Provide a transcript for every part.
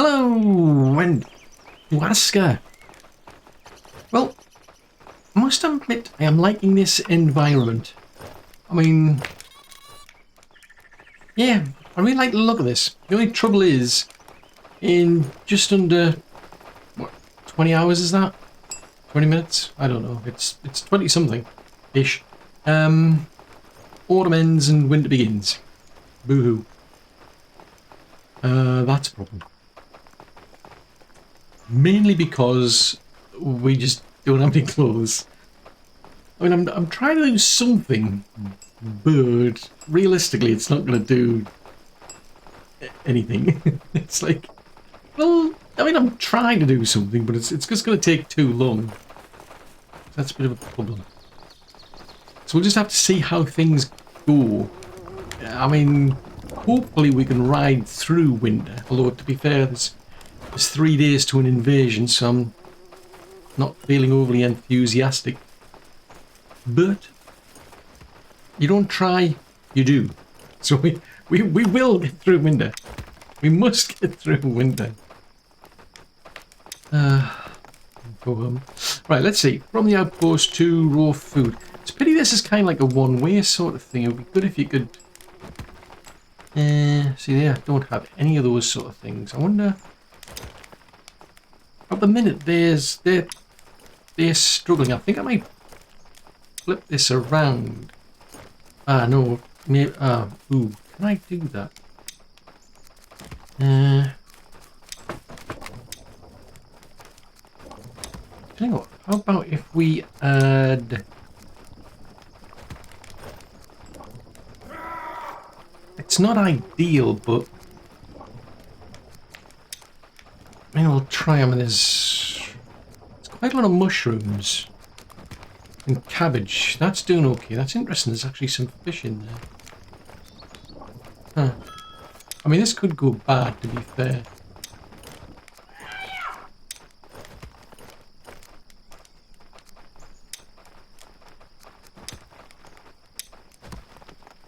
Hello, and to Aska. Well, I must admit I am liking this environment. I mean, yeah, I really like the look of this. The only trouble is, in just under, what, 20 hours is that? 20 minutes? I don't know. It's 20 something-ish. Autumn ends and winter begins. Boo-hoo. That's a problem. Mainly because we just don't have any clothes. I mean, I'm trying to do something, but realistically, it's not going to do anything. It's like, well, I mean, I'm trying to do something, but it's just going to take too long. That's a bit of a problem. So we'll just have to see how things go. I mean, hopefully we can ride through winter. Although, to be fair, there's 3 days to an invasion, so I'm not feeling overly enthusiastic. But you don't try, you do. So we will get through winter. We must get through winter. Go home. Right, let's see. From the outpost to raw food. It's a pity this is kind of like a one-way sort of thing. It would be good if you could... see there, I don't have any of those sort of things. I wonder... At the minute, they're struggling. I think I might flip this around. No. Maybe, ooh, can I do that? Tell you what, how about if we add... It's not ideal, but... I mean, I'll try them. There's quite a lot of mushrooms and cabbage. That's doing okay. That's interesting. There's actually some fish in there. Huh. I mean, this could go bad, to be fair.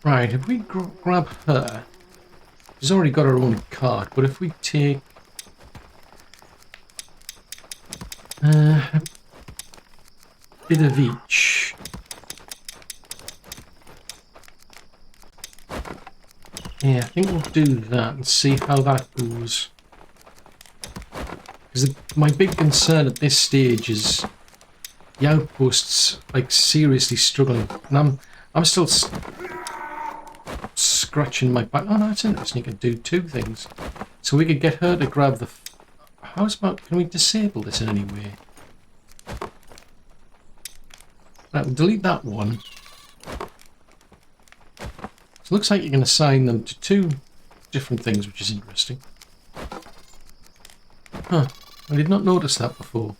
Right, if we grab her, she's already got her own cart, but if we take a bit of each. Yeah, I think we'll do that and see how that goes. Because my big concern at this stage is the outposts, like, seriously struggling. And I'm still scratching my back. Oh no, it's interesting. You can do two things. So we could get her to grab the... How's about... Can we disable this in any way? Right, we'll delete that one. So it looks like you can assign them to 2 different things, which is interesting. Huh. I did not notice that before.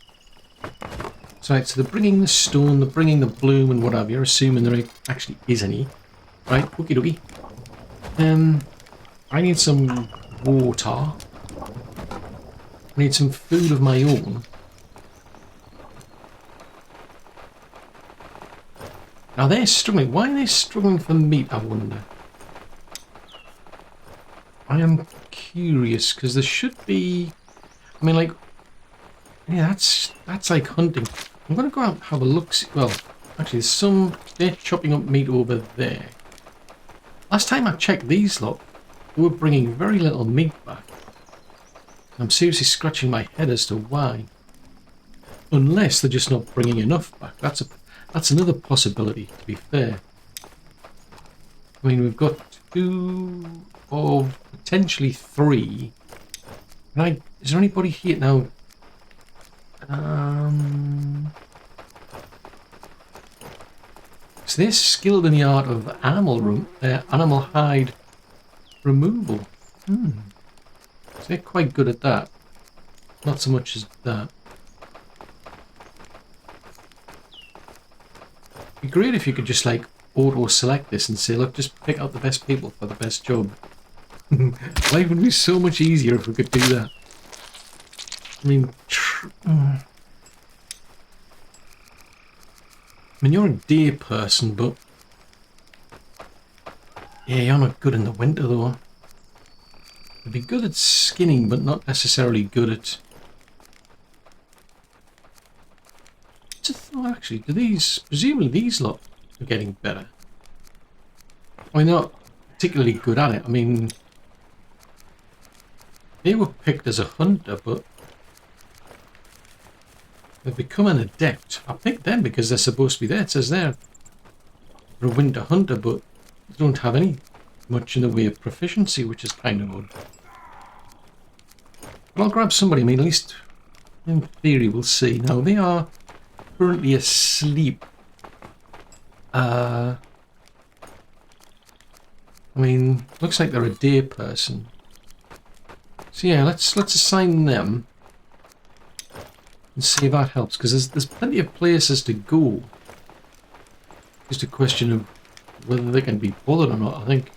So, right, so they're bringing the stone, they're bringing the bloom and whatever. You're assuming there actually is any. Right, okie dokie. I need some water. I need some food of my own. Now they're struggling. Why are they struggling for meat, I wonder? I am curious, because there should be... I mean, like... Yeah, that's like hunting. I'm going to go out and have a look. Well, actually, there's some... They're chopping up meat over there. Last time I checked these lot, they were bringing very little meat back. I'm seriously scratching my head as to why. Unless they're just not bringing enough back. That's another possibility, to be fair. I mean, we've got 2 of potentially 3. Is there anybody here now? So they're skilled in the art of animal hide removal. So they're quite good at that. Not so much as that. It'd be great if you could just like auto-select this and say, look, just pick out the best people for the best job. Life would be so much easier if we could do that. I mean, you're a day person, but yeah, you're not good in the winter though. They'd be good at skinning, but not necessarily good at... Oh, actually, do these... Presumably these lot are getting better. I mean, they're not particularly good at it. I mean... They were picked as a hunter, but... They've become an adept. I picked them because they're supposed to be there. It says they're a winter hunter, but they don't have any much in the way of proficiency, which is kind of odd. But I'll grab somebody. I mean, at least in theory, we'll see. Now, they are currently asleep. I mean, looks like they're a day person. So yeah, let's assign them and see if that helps, because there's plenty of places to go. Just a question of whether they can be bothered or not. I think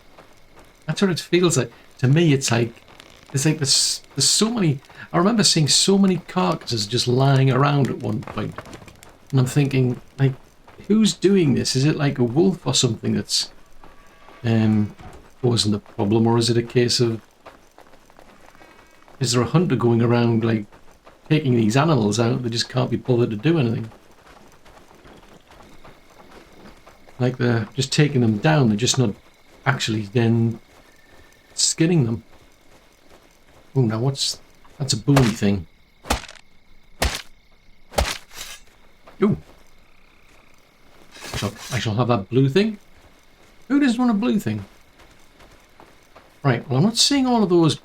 that's what it feels like. To me, it's like there's so many. I remember seeing so many carcasses just lying around at one point, and I'm thinking, like, who's doing this? Is it like a wolf or something that's causing the problem, or is it a case of, is there a hunter going around like taking these animals out? They just can't be bothered to do anything. Like they're just taking them down. They're just not actually then skinning them. Oh, now that's a bony thing. Ooh. I shall have that blue thing. Who doesn't want a blue thing? Right, well, I'm not seeing all of those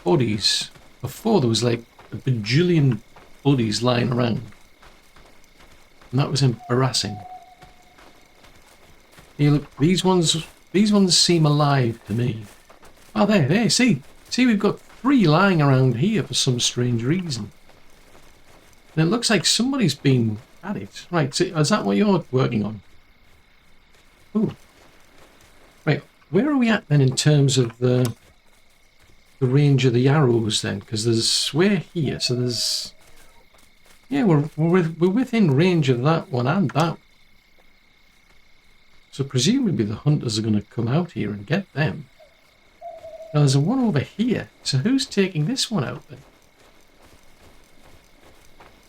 bodies. Before there was like a bajillion bodies lying around. And that was embarrassing. Hey, look, these ones seem alive to me. Oh, there, see, we've got 3 lying around here for some strange reason. And it looks like somebody's been at it. Right, see, is that what you're working on? Ooh. Right, where are we at then in terms of the range of the arrows then? Because we're here, so there's... Yeah, we're within range of that one and that. So presumably the hunters are going to come out here and get them. Now there's a one over here. So who's taking this one out then?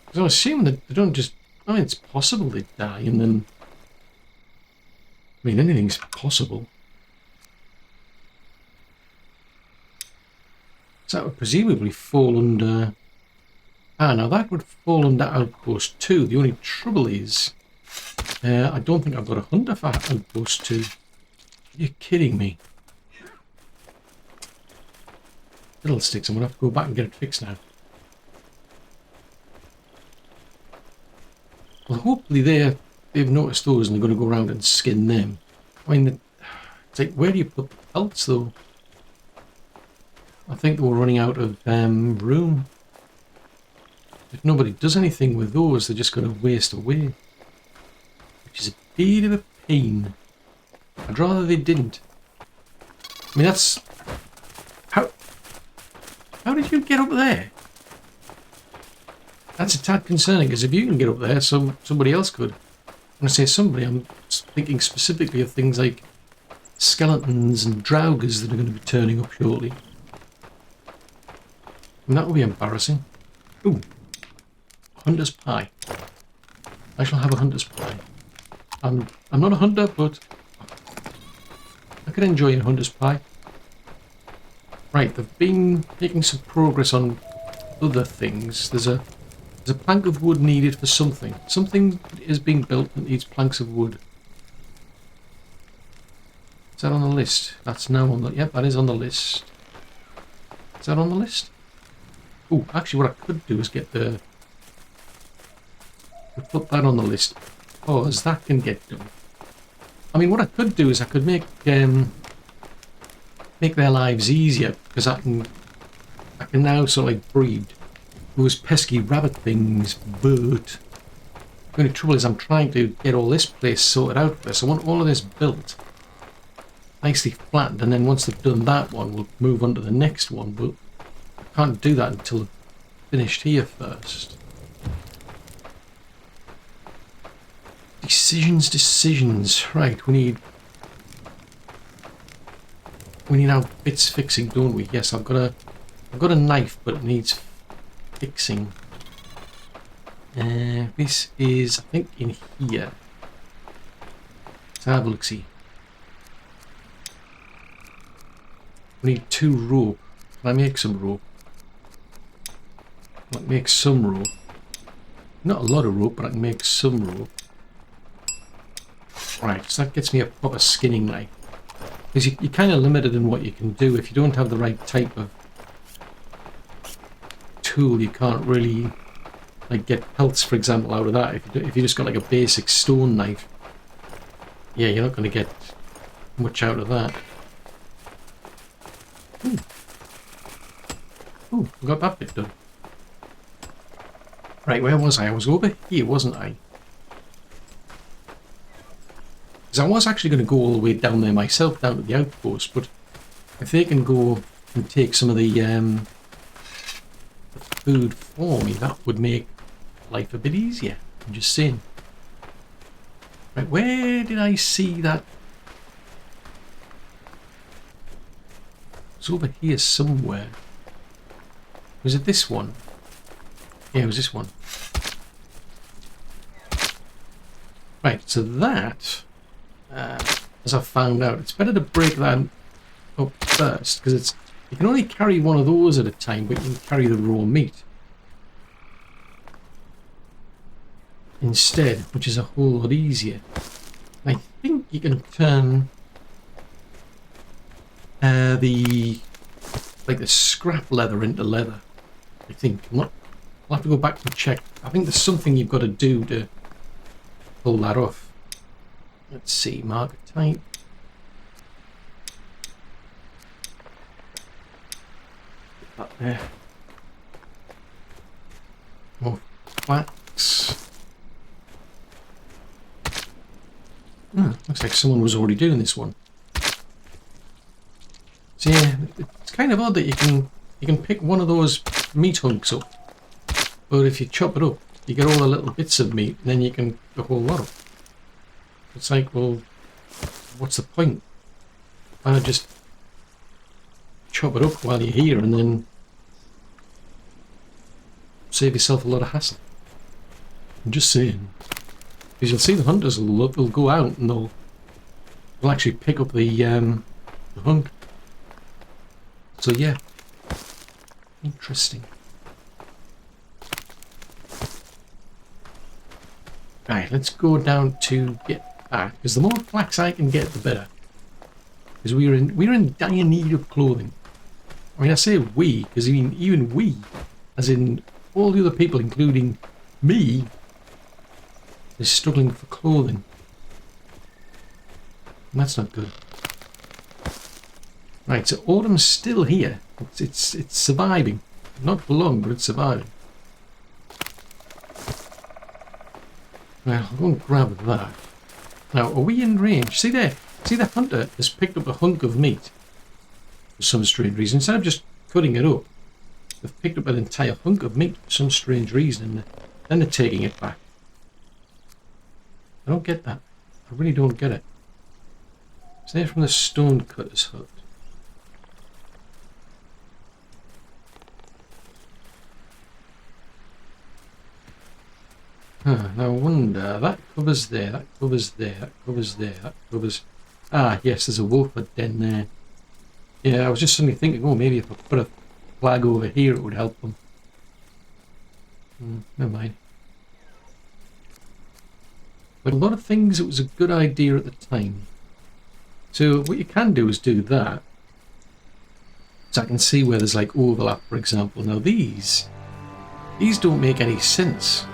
Because I'm assuming that they don't just... I mean, it's possible they die and then... I mean, anything's possible. So that would presumably fall under... Ah, now that would fall under Outpost 2. The only trouble is... I don't think I've got a hunter for Outpost 2. Are you kidding me? Fiddlesticks, I'm going to have to go back and get it fixed now. Well, hopefully they've noticed those and they're going to go around and skin them. I mean, it's like, where do you put the pelts, though? I think they were running out of room. If nobody does anything with those, they're just going to waste away. Which is a bit of a pain. I'd rather they didn't. I mean, that's... How did you get up there? That's a tad concerning, because if you can get up there, somebody else could. When I say somebody, I'm thinking specifically of things like skeletons and draugrs that are going to be turning up shortly. And that will be embarrassing. Ooh. Hunter's pie. I shall have a hunter's pie. I'm not a hunter, but I could enjoy a hunter's pie. Right, they've been making some progress on other things. There's a plank of wood needed for something. Something is being built that needs planks of wood. Is that on the list? That's now on the... Yep, that is on the list. Is that on the list? Oh, actually what I could do is get the... Put that on the list. Oh, as that can get done. I mean, what I could do is I could make their lives easier, because I can now sort of like breed those pesky rabbit things, but the only trouble is I'm trying to get all this place sorted out first. I want all of this built, nicely flattened, and then once they've done that one, we'll move on to the next one, but I can't do that until I've finished here first. Decisions. Right, we need We need our bits fixing, don't we? Yes, I've got a knife, but it needs fixing. This is, I think, in here. Let's have a look, see. We need 2 rope. Can I make some rope? I can make some rope. Not a lot of rope, but I can make some rope. Right, so that gets me a proper skinning knife. Because you're kind of limited in what you can do. If you don't have the right type of tool, you can't really like get pelts, for example, out of that. If you just got like a basic stone knife, yeah, you're not going to get much out of that. Ooh, I got that bit done. Right, where was I? I was over here, wasn't I? Because I was actually going to go all the way down there myself, down to the outpost, but if they can go and take some of the food for me, that would make life a bit easier. I'm just saying. Right, where did I see that? It's over here somewhere. Was it this one? Yeah, it was this one. Right, so that, as I found out, it's better to break that up first, because you can only carry one of those at a time, but you can carry the raw meat instead, which is a whole lot easier. I think you can turn the scrap leather into leather. I think. I'll have to go back and check. I think there's something you've got to do to pull that off. Let's see, market type. Put that there. More flax. Looks like someone was already doing this one. So yeah, it's kind of odd that you can pick one of those meat hunks up, but if you chop it up, you get all the little bits of meat, and then you can the whole lot up. It's like, well, what's the point? Why not just chop it up while you're here, and then save yourself a lot of hassle? I'm just saying. Because you'll see the hunters will go out and they'll actually pick up the hunk. So yeah, interesting. Right, let's go down to get back, because the more flax I can get, the better. Because we're in dire need of clothing. I mean, I say we, because even we, as in all the other people, including me, is struggling for clothing. And that's not good. Right, so autumn's still here. It's surviving. Not for long, but it's surviving. Well, I'll go and grab that. Now, are we in range? See there? See the hunter has picked up a hunk of meat. For some strange reason. Instead of just cutting it up, they've picked up an entire hunk of meat for some strange reason, and then they're taking it back. I don't get that. I really don't get it. It's there from the stone cutter's hut. Now I wonder, that covers there, that covers there, that covers there, that covers... Ah, yes, there's a wolf den there. Yeah, I was just suddenly thinking, oh, maybe if I put a flag over here it would help them. Never mind. But a lot of things, it was a good idea at the time. So what you can do is do that. So I can see where there's like overlap, for example. Now these don't make any sense.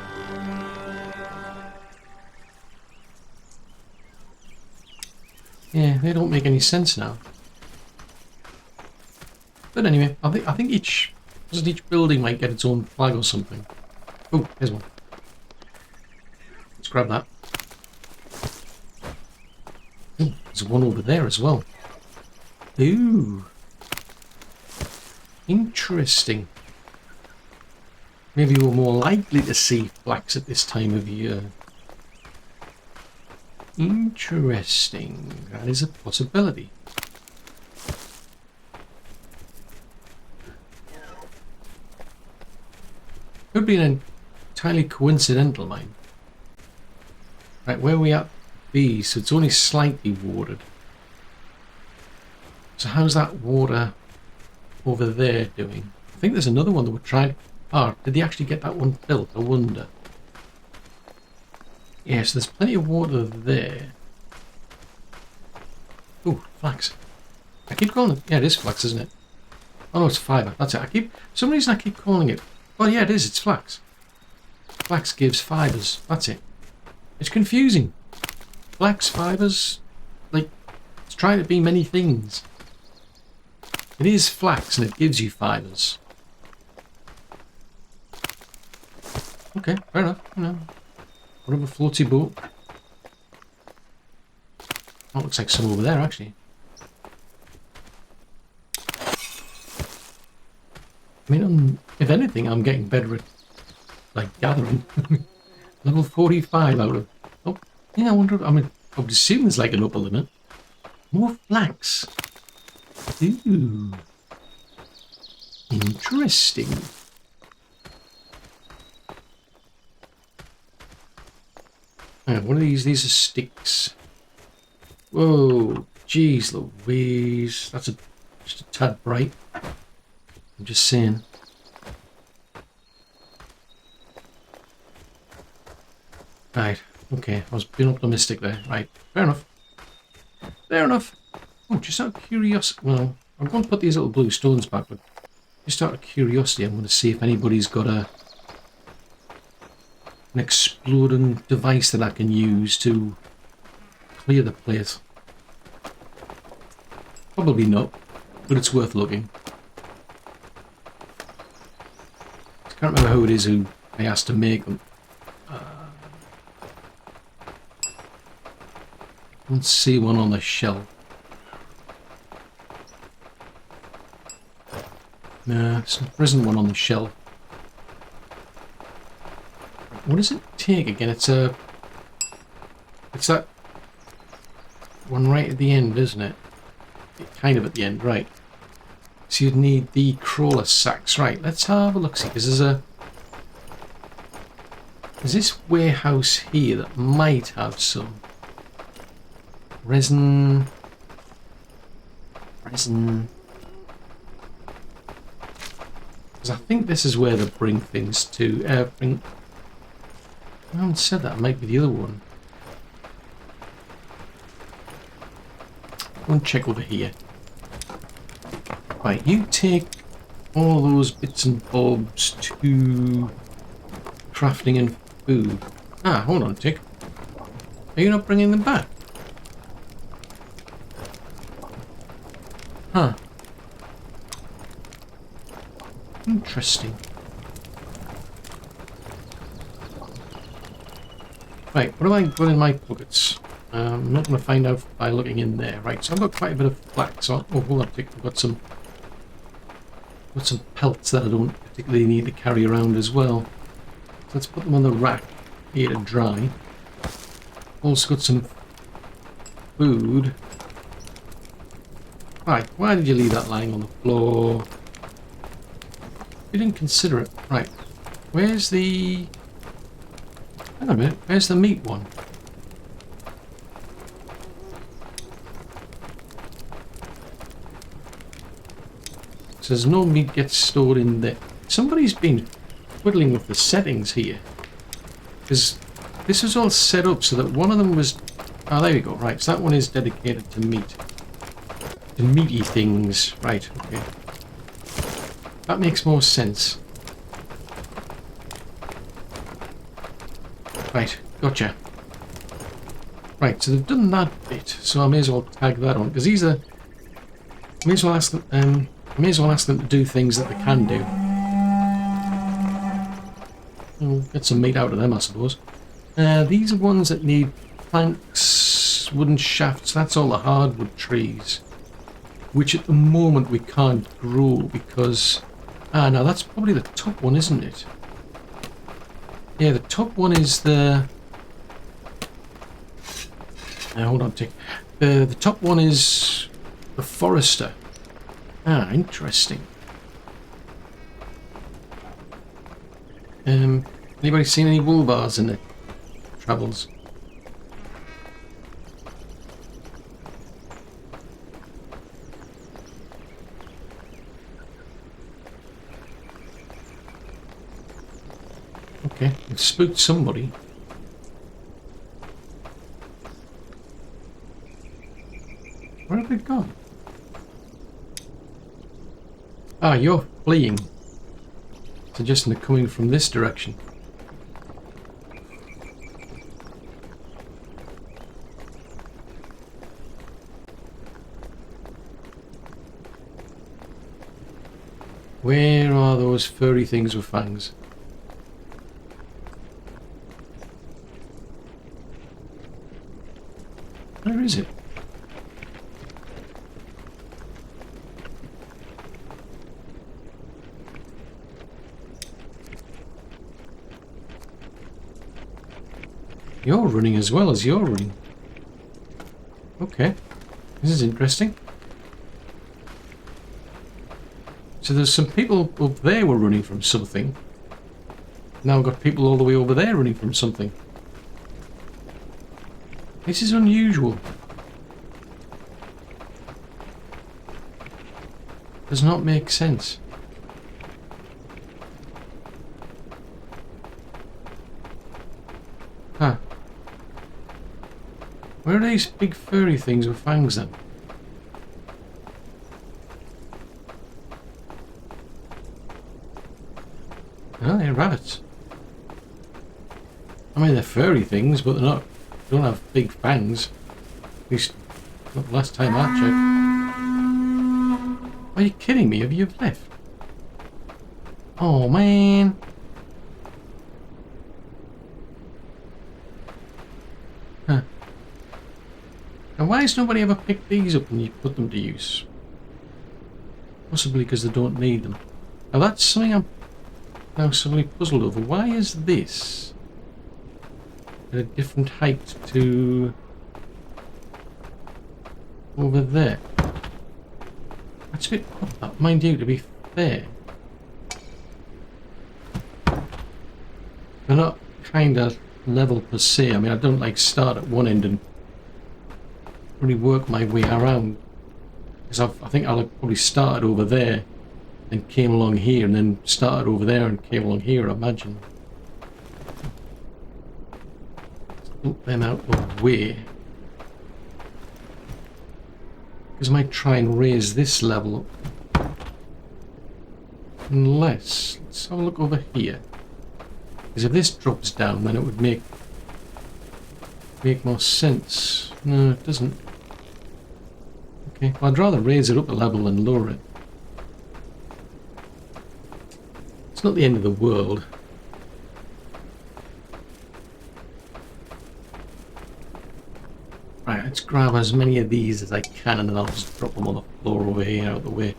Yeah, they don't make any sense now. But anyway, I think each building might get its own flag or something. Oh, here's one. Let's grab that. Ooh, there's one over there as well. Ooh. Interesting. Maybe we're more likely to see flax at this time of year. Interesting. That is a possibility. Could be an entirely coincidental mine. Right, where are we at? B, so it's only slightly watered. So how's that water over there doing? I think there's another one that we're trying. Oh, did they actually get that one built? I wonder. Yes, there's plenty of water there. Ooh, flax. I keep calling it. Yeah, it is flax, isn't it? Oh no, it's fibre. That's it. For some reason I keep calling it. Well, yeah, it is. It's flax. Flax gives fibres. That's it. It's confusing. Flax, fibres, like, it's trying to be many things. It is flax and it gives you fibres. Okay, fair enough. You know, whatever floats your boat. Oh, looks like some over there, actually. I mean, if anything, I'm getting better at, like, gathering. Level 45 out of... Oh, yeah, I wonder... I mean, I would assume there's, like, an upper limit. More flax. Ooh. Interesting. Right, what are these? These are sticks. Whoa, jeez Louise. That's just a tad bright. I'm just saying. Right, okay, I was being optimistic there. Right, fair enough. Fair enough. Oh, just out of curiosity. Well, I'm going to put these little blue stones back, but just out of curiosity, I'm going to see if anybody's got an exploding device that I can use to clear the place. Probably not, but it's worth looking. I can't remember who it is who I asked to make them. Let's see one on the shelf. No, there isn't one on the shelf. What does it take again? It's that one right at the end, isn't it? Kind of at the end, right. So you'd need the crawler sacks. Right, let's have a look, see, because there's this warehouse here that might have some resin. Because I think this is where they bring things to. I haven't said that. It might be the other one. Go and check over here. Right, you take all those bits and bobs to crafting and food. Ah, hold on a tick. Are you not bringing them back? Huh. Interesting. Right, what have I got in my pockets? I'm not going to find out by looking in there. Right, so I've got quite a bit of flax. Oh, hold on a tick. I've got some pelts that I don't particularly need to carry around as well. So let's put them on the rack here to dry. Also got some food. Right, why did you leave that lying on the floor? You didn't consider it. Right, where's the... Hang on a minute, where's the meat one? So there's no meat gets stored in there. Somebody's been twiddling with the settings here. Because this was all set up so that one of them was... Oh, there we go. Right, so that one is dedicated to meat. To meaty things. Right, okay. That makes more sense. Right, gotcha. Right, so they've done that bit, so I may as well tag that on, because these are... I may as well ask them to do things that they can do. We'll get some meat out of them, I suppose. These are ones that need planks, wooden shafts, that's all the hardwood trees. Which at the moment we can't grow because... Ah, no, that's probably the top one, isn't it? Yeah, the top one is the... hold on a tick. The top one is the forester. Ah, interesting. Anybody seen any wool bars in the travels? Okay, it spooked somebody. Where have they gone? Ah, you're fleeing. Suggesting they're coming from this direction. Where are those furry things with fangs? Where is it? You're running as well as you're running. Okay. This is interesting. So there's some people up there were running from something. Now I've got people all the way over there running from something. This is unusual. Does not make sense. Huh. Where are these big furry things with fangs then? Oh, they're rabbits. I mean, they're furry things, but they don't have big fangs. At least, not the last time I checked. Are you kidding me? Have you left? Oh, man. Huh. And why has nobody ever picked these up and you put them to use? Possibly because they don't need them. Now, that's something I'm now suddenly puzzled over. Why is this at a different height to over there? That's a bit odd, mind you, to be fair. They're not kind of level per se. I mean, I don't like start at one end and really work my way around. Because I think I'll have probably started over there and came along here, and then started over there and came along here, I imagine. Dump them out of the way. Because I might try and raise this level up. Unless, let's have a look over here. Because if this drops down, then it would make more sense. No, it doesn't. Okay, well, I'd rather raise it up a level than lower it. It's not the end of the world. Right, let's grab as many of these as I can, and then I'll just drop them on the floor over here out of the way.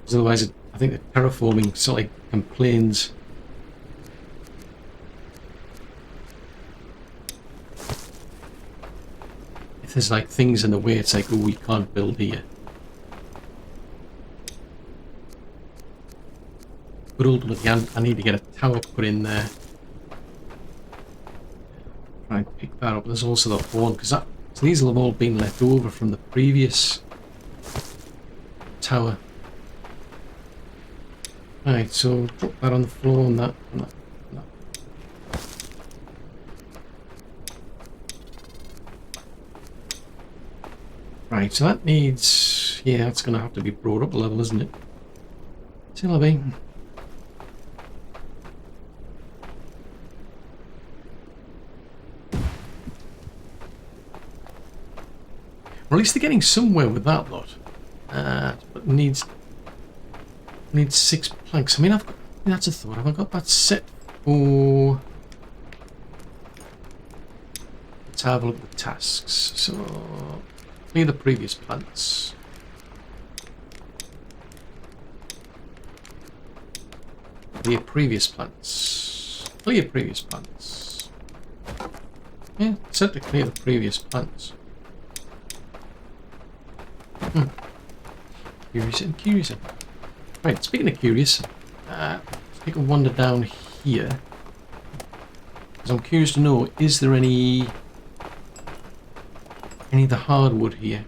Because otherwise, I think the terraforming sort of like complains. If there's like things in the way, it's like, oh, we can't build here. But ultimately, I need to get a tower put in there. Try and pick that up. There's also the horn, because so these will have all been left over from the previous tower. Right, so drop that on the floor and that. And that. Right, so that needs... yeah, that's going to have to be brought up a level, isn't it? Still be. Or at least they're getting somewhere with that lot. But needs 6 planks. I mean, that's a thought. Have I got that set for... let's have a look at the tasks. So... clear the previous plants. Clear previous plants. Clear previous plants. Yeah, set to clear the previous plants. Curious and curious. Right, speaking of curious, let's take a wander down here. Because I'm curious to know, is there any of the hardwood here?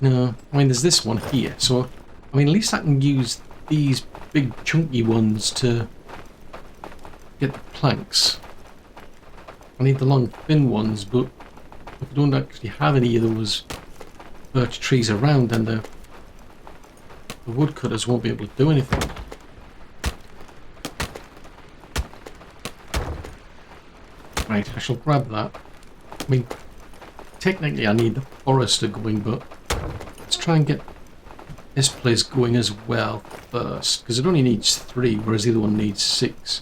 No, I mean there's this one here, so I mean at least I can use these big chunky ones to get the planks. I need the long thin ones, but if I don't actually have any of those birch trees around, then the woodcutters won't be able to do anything. Right, I shall grab that. I mean, technically I need the forester going, but let's try and get this place going as well first, because it only needs 3, whereas the other one needs 6.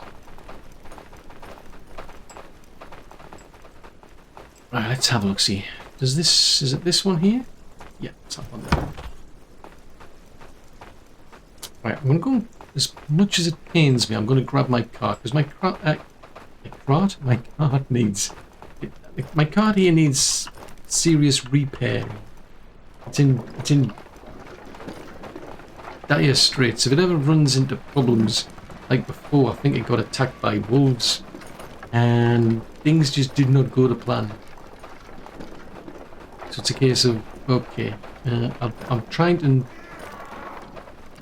Right, let's have a look, see. Does this, is it this one here? Yeah, it's that one there. Right, I'm going to go, as much as it pains me, I'm going to grab my cart, because my cart needs, my cart here needs serious repair. It's in dire straits. If it ever runs into problems like before, I think it got attacked by wolves, and things just did not go to plan. So it's a case of, okay, I'm trying to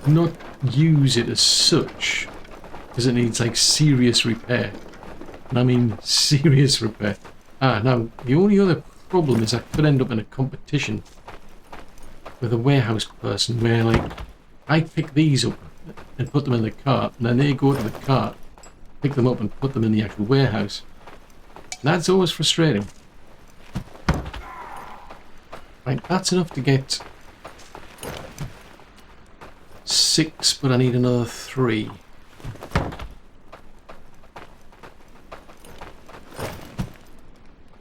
not use it as such, because it needs like serious repair. And I mean serious repair. Now, the only other problem is I could end up in a competition with a warehouse person where, like, I pick these up and put them in the cart, and then they go to the cart, pick them up and put them in the actual warehouse. And that's always frustrating. Right, that's enough to get 6, but I need another 3.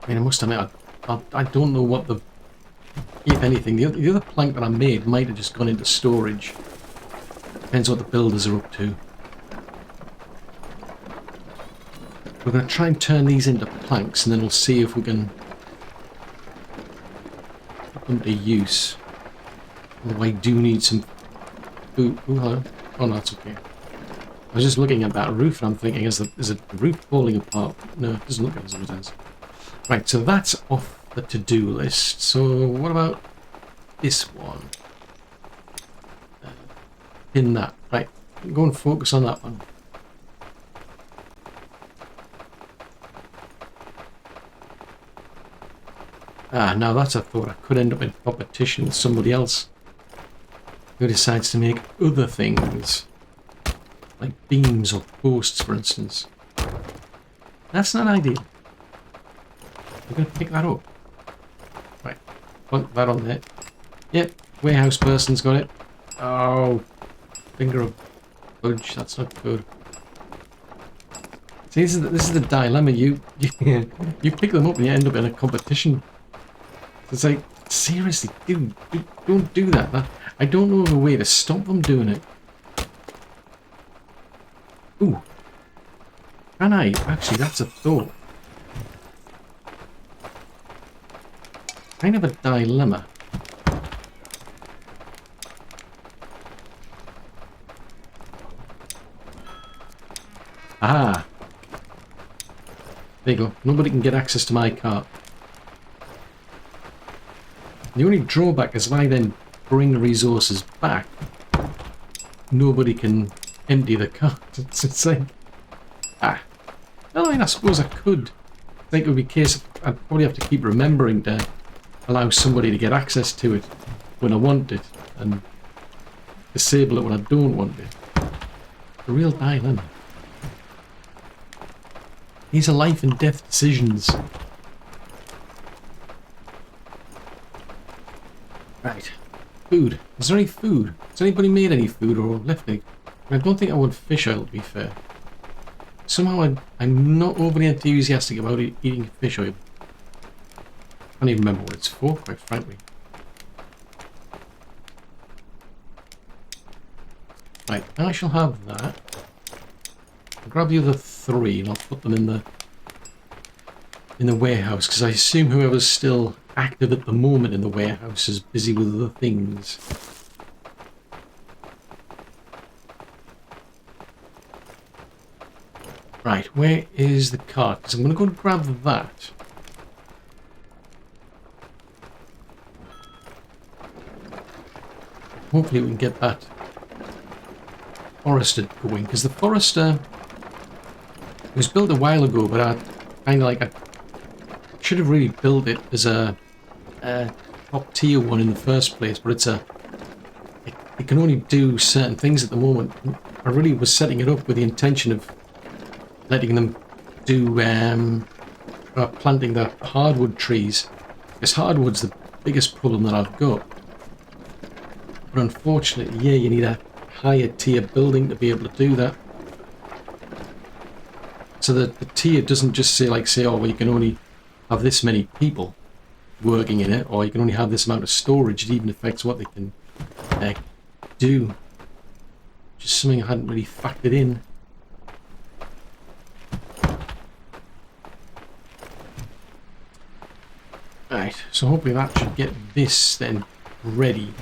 I mean, I must admit, I don't know what the, if anything, the other plank that I made might have just gone into storage. Depends what the builders are up to. We're going to try and turn these into planks, and then we'll see if we can put them to use. Although I do need some food. Ooh, hello. Oh no, that's okay. I was just looking at that roof, and I'm thinking, is the roof falling apart? No, it doesn't look as if it is. Right, so that's off the to-do list. So what about this one? In that. Right, go and focus on that one. Now that's a thought. I could end up in competition with somebody else who decides to make other things, like beams or posts, for instance. That's not ideal. I'm going to pick that up. Right, plunk that on there. Yep, warehouse person's got it. Oh, finger of fudge, that's not good. See, this is the dilemma. You pick them up and you end up in a competition. It's like, seriously, dude, don't do that. I don't know of a way to stop them doing it. Ooh. Can I? Actually, that's a thought. Kind of a dilemma. Ah. There you go. Nobody can get access to my cart. The only drawback is if I then bring the resources back, nobody can empty the cart. It's like... Well, I mean, I suppose I could. I think it would be a case of I'd probably have to keep remembering to allow somebody to get access to it when I want it, and disable it when I don't want it. A real dilemma. These are life and death decisions. Right. Food. Is there any food? Has anybody made any food or left any? I don't think I want fish oil, to be fair. Somehow I'm not overly enthusiastic about eating fish oil. I don't even remember what it's for, quite frankly. Right, I shall have that. I'll grab the other 3 and I'll put them in the warehouse, because I assume whoever's still active at the moment in the warehouse is busy with other things. Right, where is the cart? Because I'm going to go and grab that. Hopefully we can get that Forester going. Because the Forester was built a while ago, but I kind of like... I should have really built it as a top tier one in the first place, but it's a... It can only do certain things at the moment. I really was setting it up with the intention of letting them do planting the hardwood trees, because hardwood's the biggest problem that I've got. But unfortunately, yeah, you need a higher tier building to be able to do that. So that the tier doesn't just say, oh, well, you can only have this many people working in it, or you can only have this amount of storage. It even affects what they can do. Just something I hadn't really factored in. Right, so hopefully that should get this then ready.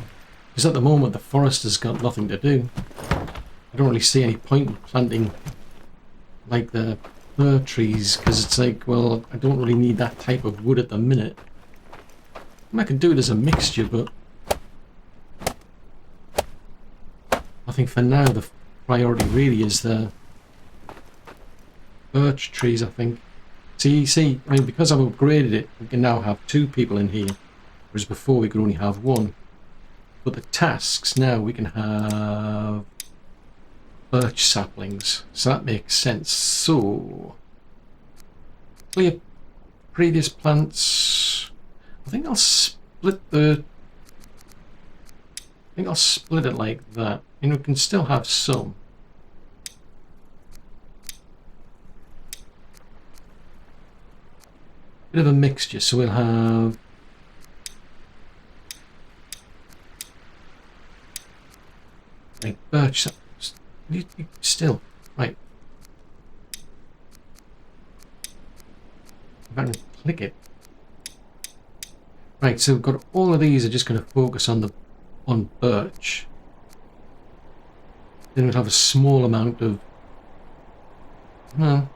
Because at the moment the Forester's got nothing to do. I don't really see any point in planting like the fir trees, because it's like, well, I don't really need that type of wood at the minute. I can do it as a mixture, but I think for now the priority really is the birch trees, I think. See, I mean, because I've upgraded it, we can now have 2 people in here, whereas before we could only have 1. But the tasks now we can have birch saplings, so that makes sense. So clear previous plants. I think I'll split it like that. You know, we can still have some. Bit of a mixture, so we'll have like birch. Still, right. If I can click it. Right, so we've got all of these are just going to focus on birch. Then we'll have a small amount of. Well,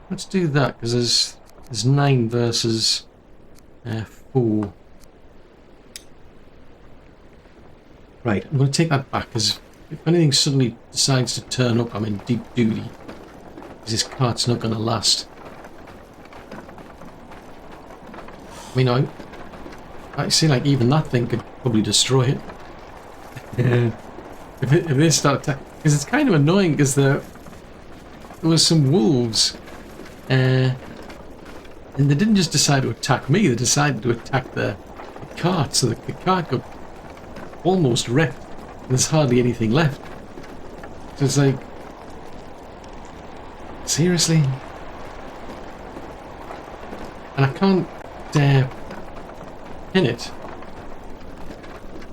let's do that because there's 9 versus 4. Right, I'm going to take that back because if anything suddenly decides to turn up, I'm in deep duty. Because this cart's not going to last. I mean, I see, like, even that thing could probably destroy it. if they start attacking. Because it's kind of annoying because there was some wolves. And they didn't just decide to attack me, they decided to attack the cart, so the cart got almost wrecked. And there's hardly anything left. So it's like, seriously? And I can't pin it.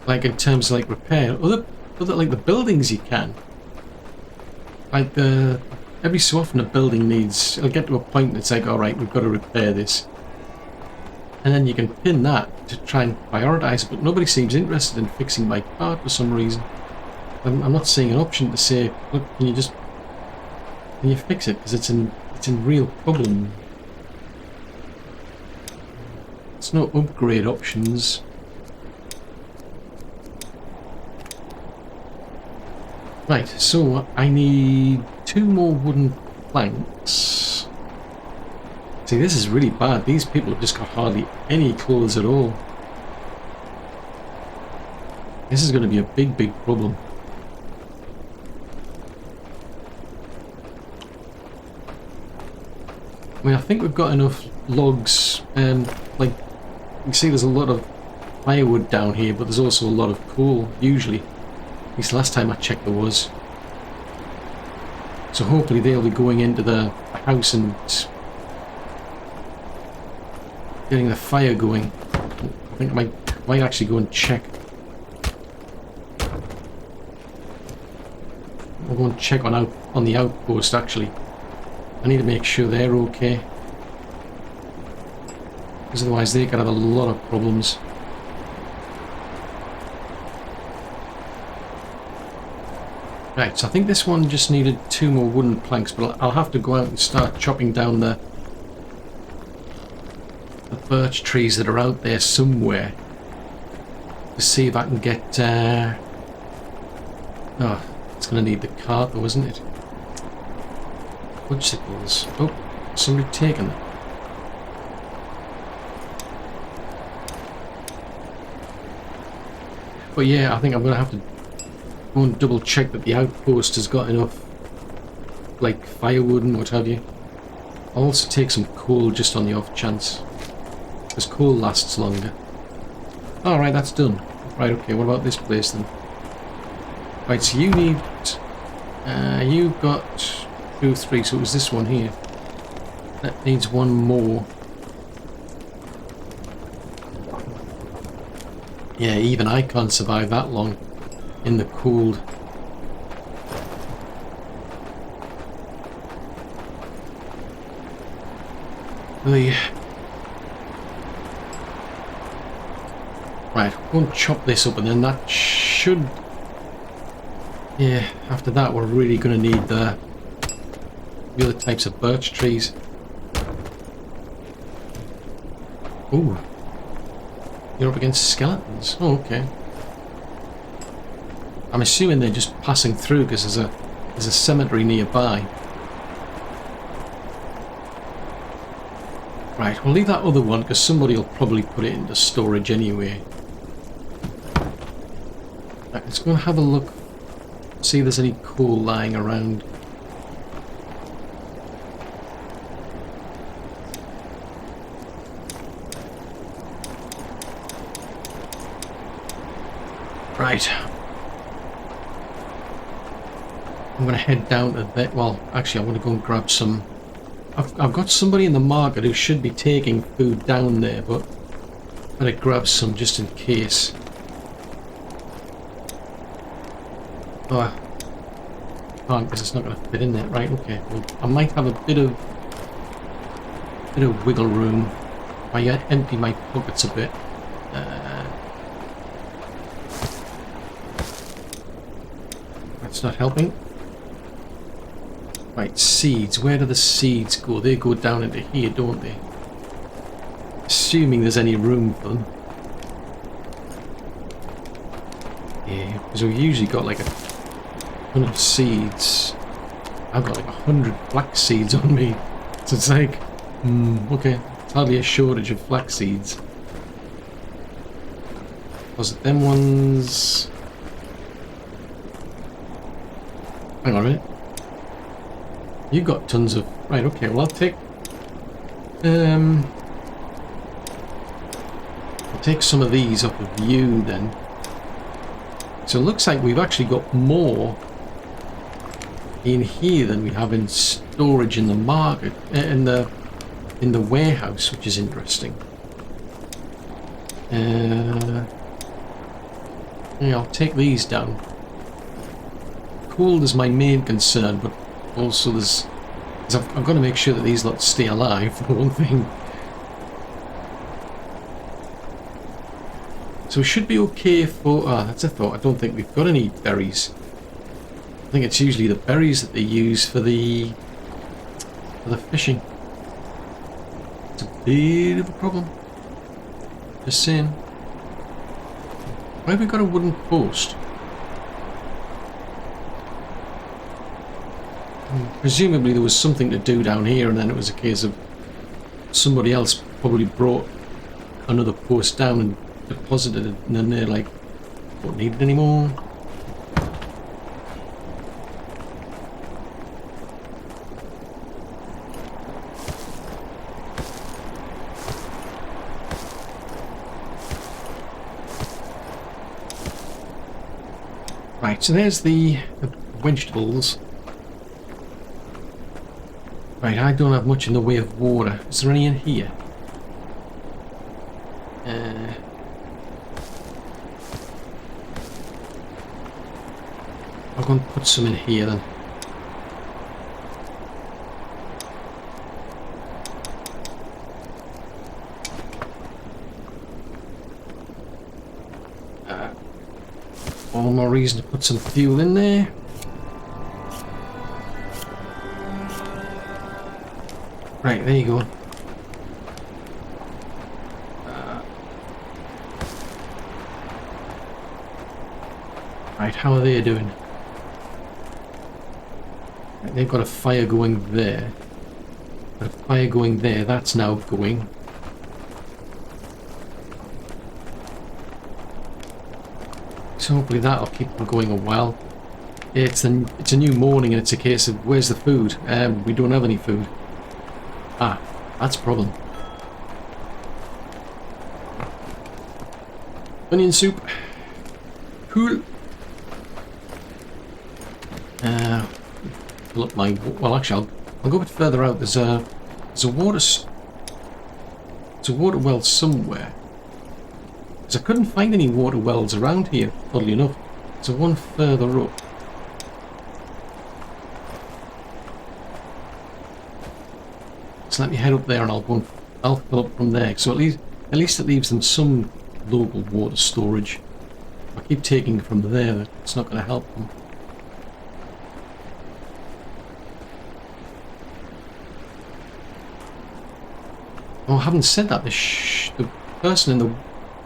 Like in terms of like repair. Other like the buildings you can. Like every so often a building needs, it'll get to a point and it's like, alright, we've got to repair this. And then you can pin that to try and prioritise it, but nobody seems interested in fixing my cart for some reason. I'm not seeing an option to say, look, can you fix it? Because it's in real problem. There's no upgrade options. Right, so I need 2 more wooden planks. See, this is really bad. These people have just got hardly any clothes at all. This is going to be a big, big problem. I mean, I think we've got enough logs, like, you can see there's a lot of firewood down here, but there's also a lot of coal, usually. At least last time I checked there was. So hopefully they'll be going into the house and getting the fire going. I think I might actually go and check. I'll go and check on the outpost actually. I need to make sure they're okay. Because otherwise they could have a lot of problems. Right, so I think this one just needed 2 more wooden planks, but I'll have to go out and start chopping down the birch trees that are out there somewhere to see if I can get... Oh, it's going to need the cart though, isn't it? Wood sickles. Oh, somebody taken them. But yeah, I think I'm going to have to go and double check that the outpost has got enough, like, firewood and what have you. I'll also take some coal just on the off chance, because coal lasts longer. Alright, that's done. Right, okay, what about this place then? Right, so you need... you've got 2, 3, so it was this one here. That needs 1 more. Yeah, even I can't survive that long in the cold. Right, we'll chop this up and then that should... Yeah, after that we're really going to need the other types of birch trees. Ooh. You're up against skeletons. Oh, okay. I'm assuming they're just passing through because there's a cemetery nearby. Right, we'll leave that other one because somebody will probably put it into storage anyway. Right, let's go and have a look. See if there's any coal lying around. Right. I'm going to head down to that. Well, actually, I'm going to go and grab some. I've got somebody in the market who should be taking food down there, but I'm going to grab some just in case. Oh, I can't because it's not going to fit in there. Right, okay. Well, I might have a bit of wiggle room. I empty my pockets a bit. That's not helping. Right, seeds. Where do the seeds go? They go down into here, don't they? Assuming there's any room for them. Yeah, because we've usually got like 100 seeds. I've got like 100 flax seeds on me. So it's like, okay, it's hardly a shortage of flax seeds. Was it them ones? Hang on a minute. You've got tons of... Right, okay, well I'll take... I'll take some of these off of you then. So it looks like we've actually got more in here than we have in storage in the market, in the warehouse, which is interesting. Yeah, I'll take these down. Cold is my main concern, but also there's I've got to make sure that these lots stay alive for one thing. So we should be okay for... that's a thought. I don't think we've got any berries. I think it's usually the berries that they use for the fishing. It's a bit of a problem. Just saying. Why have we got a wooden post? Presumably there was something to do down here and then it was a case of somebody else probably brought another post down and deposited it and then they're like, don't need it anymore. Right, so there's the vegetables. Right, I don't have much in the way of water. Is there any in here? I'll go and put some in here then. All more reason to put some fuel in there. Right, there you go. Right, how are they doing? Right, they've got a fire going there. Got a fire going there. That's now going. So hopefully that'll keep them going a while. It's a new morning and it's a case of where's the food? We don't have any food. Ah, that's a problem. Onion soup. Cool. Fill up my... Well, actually, I'll go a bit further out. There's a water well somewhere. Because I couldn't find any water wells around here, oddly enough. There's one further up. So let me head up there and I'll fill up from there. So at least it leaves them some local water storage. If I keep taking from there, it's not going to help them. Oh, I haven't said that. The person in the...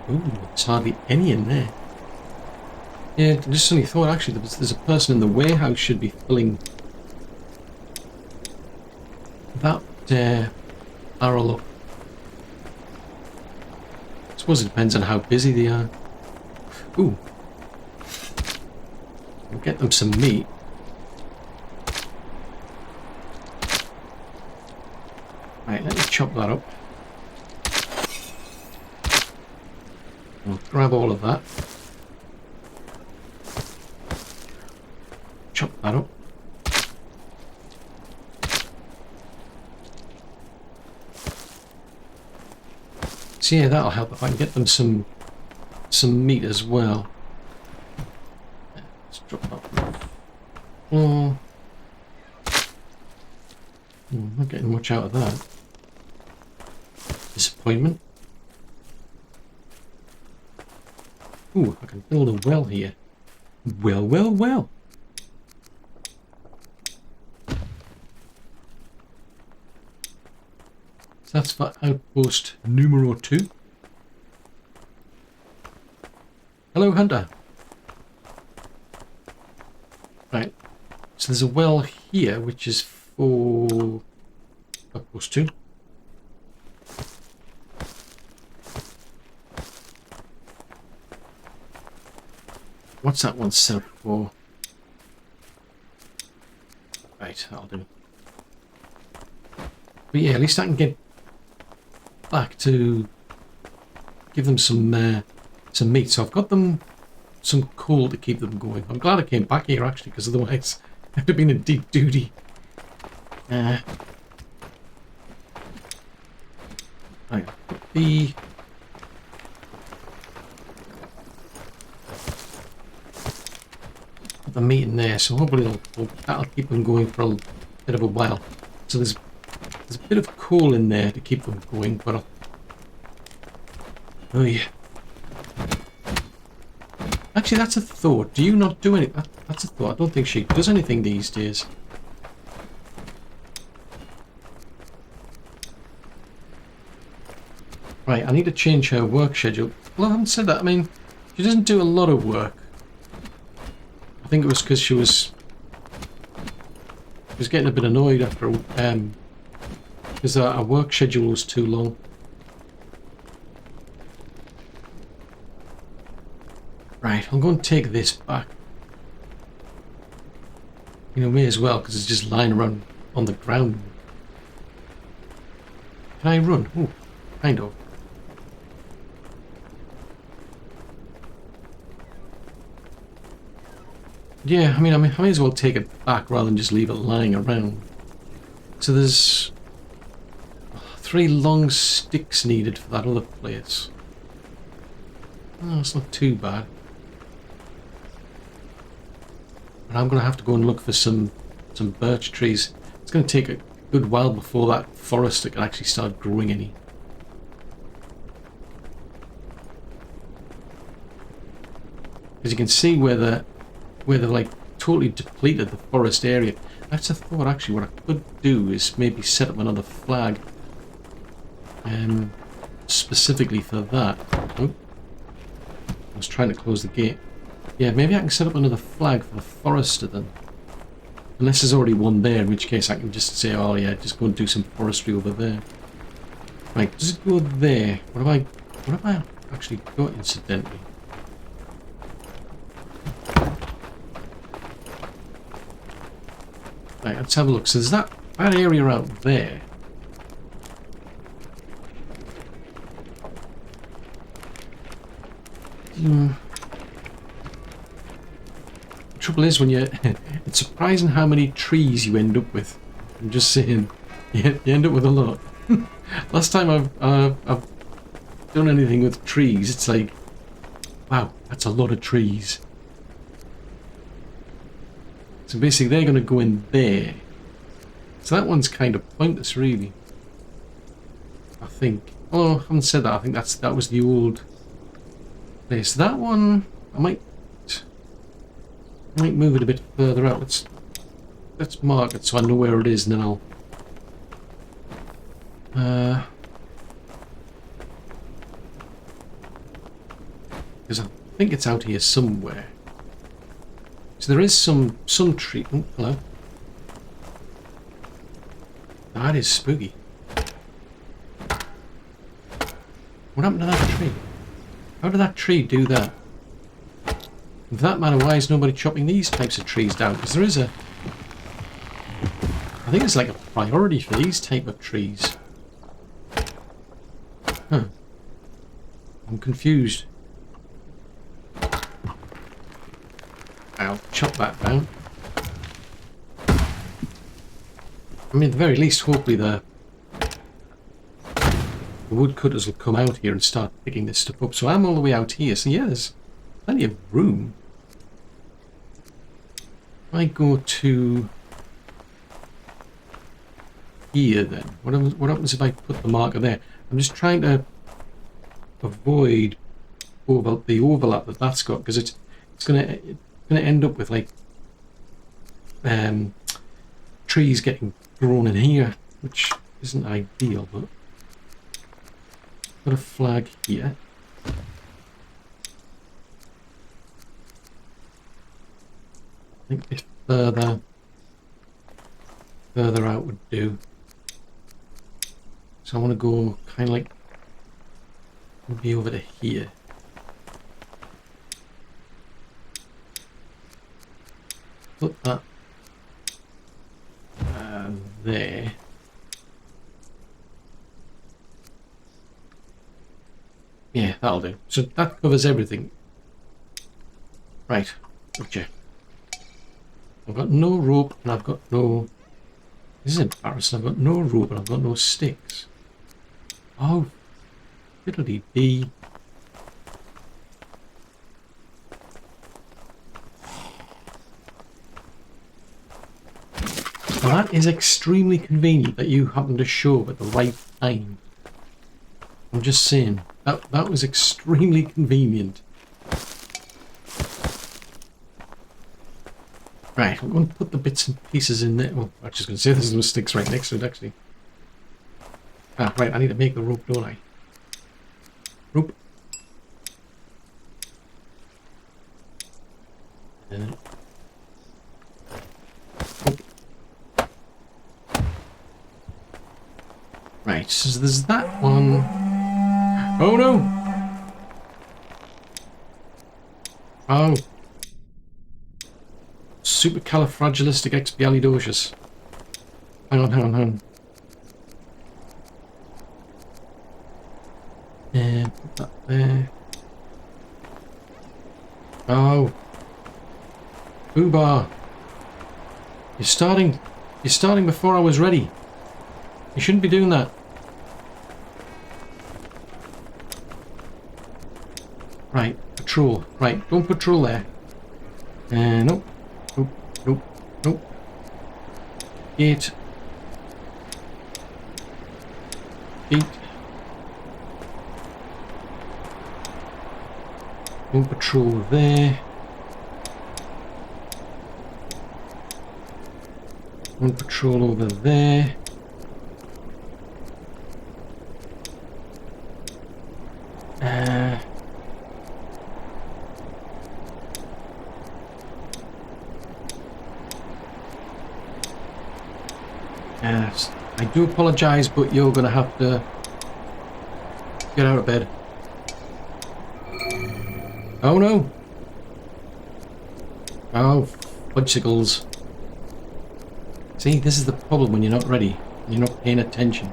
Ooh, there's hardly any in there. Yeah, I just suddenly thought, actually, there's a person in the warehouse should be filling that barrel up. I suppose it depends on how busy they are. Ooh. We'll get them some meat. Right, let me chop that up. We'll grab all of that. Chop that up. So yeah, that'll help if I can get them some meat as well. Let's drop that. Oh, I'm not getting much out of that. Disappointment. Ooh, I can build a well here. Well, well, well. So that's for outpost numero 2. Hello, Hunter. Right. So there's a well here, which is for outpost 2. What's that one set up for? Right, that'll do. But yeah, at least I can get back to give them some meat. So I've got them some coal to keep them going. I'm glad I came back here actually, because otherwise I'd have been in deep duty. Right, put the meat in there, so hopefully that'll keep them going for a bit of a while. So there's a bit of coal in there to keep them going, but oh yeah. Actually, that's a thought. Do you not do any? That's a thought. I don't think she does anything these days. Right, I need to change her work schedule. Well, I haven't said that. I mean, she doesn't do a lot of work. I think it was because she was getting a bit annoyed after because our work schedule was too long. Right, I'm going to take this back. You know, may as well, because it's just lying around on the ground. Can I run? Ooh, kind of. Yeah, I mean, I may as well take it back rather than just leave it lying around. So there's 3 long sticks needed for that other place. Oh, it's not too bad. But I'm going to have to go and look for some birch trees. It's going to take a good while before that forest can actually start growing any. As you can see where they've like totally depleted the forest area. That's a thought, actually. What I could do is maybe set up another flag. Specifically for that. Oh. I was trying to close the gate. Yeah, maybe I can set up another flag for the forester then. Unless there's already one there, in which case I can just say, oh yeah, just go and do some forestry over there. Right, does it go there? What have I actually got incidentally? Right, let's have a look. So there's that area out there. The trouble is when you... it's surprising how many trees you end up with. I'm just saying, you end up with a lot. Last time I've done anything with trees, it's like, wow, that's a lot of trees. So basically they're going to go in there. So that one's kind of pointless, really. I think. Oh, I haven't said that. I think that was the old place. That one, I might move it a bit further out. Let's mark it so I know where it is, and then I'll. Because I think it's out here somewhere. So there is some tree. Oh, hello. That is spooky. What happened to that tree? How did that tree do that? For that matter, why is nobody chopping these types of trees down? Because there is a... I think it's like a priority for these type of trees. Huh. I'm confused. I'll chop that down. I mean, at the very least, hopefully the woodcutters will come out here and start picking this stuff up. So I'm all the way out here. So yeah, there's plenty of room. If I go to here then, what happens if I put the marker there? I'm just trying to avoid the overlap that that's got, because it's gonna end up with like trees getting grown in here, which isn't ideal. But got a flag here. I think if further out would do. So I want to go kind of like maybe over to here. Put that there. Yeah, that'll do. So that covers everything. Right, gotcha. I've got no rope and I've got no... This is embarrassing. I've got no rope and I've got no sticks. Oh, fiddly-dee. Well, that is extremely convenient that you happen to show up at the right time. I'm just saying, that was extremely convenient. Right, I'm going to put the bits and pieces in there. Well, I'm just going to say there's no sticks right next to it, actually. Ah, right, I need to make the rope, don't I? Rope. Right, so there's that one. Oh no! Oh. Supercalifragilisticexpialidocious. Hang on. Put that there. Oh. Boobar. You're starting before I was ready. You shouldn't be doing that. Right, patrol. Right, don't patrol there. Nope. Nope. Gate. Don't patrol there. One patrol over there. Yes, I do apologise, but you're going to have to get out of bed. Oh no! Oh, fudgesicles. See, this is the problem when you're not ready. You're not paying attention.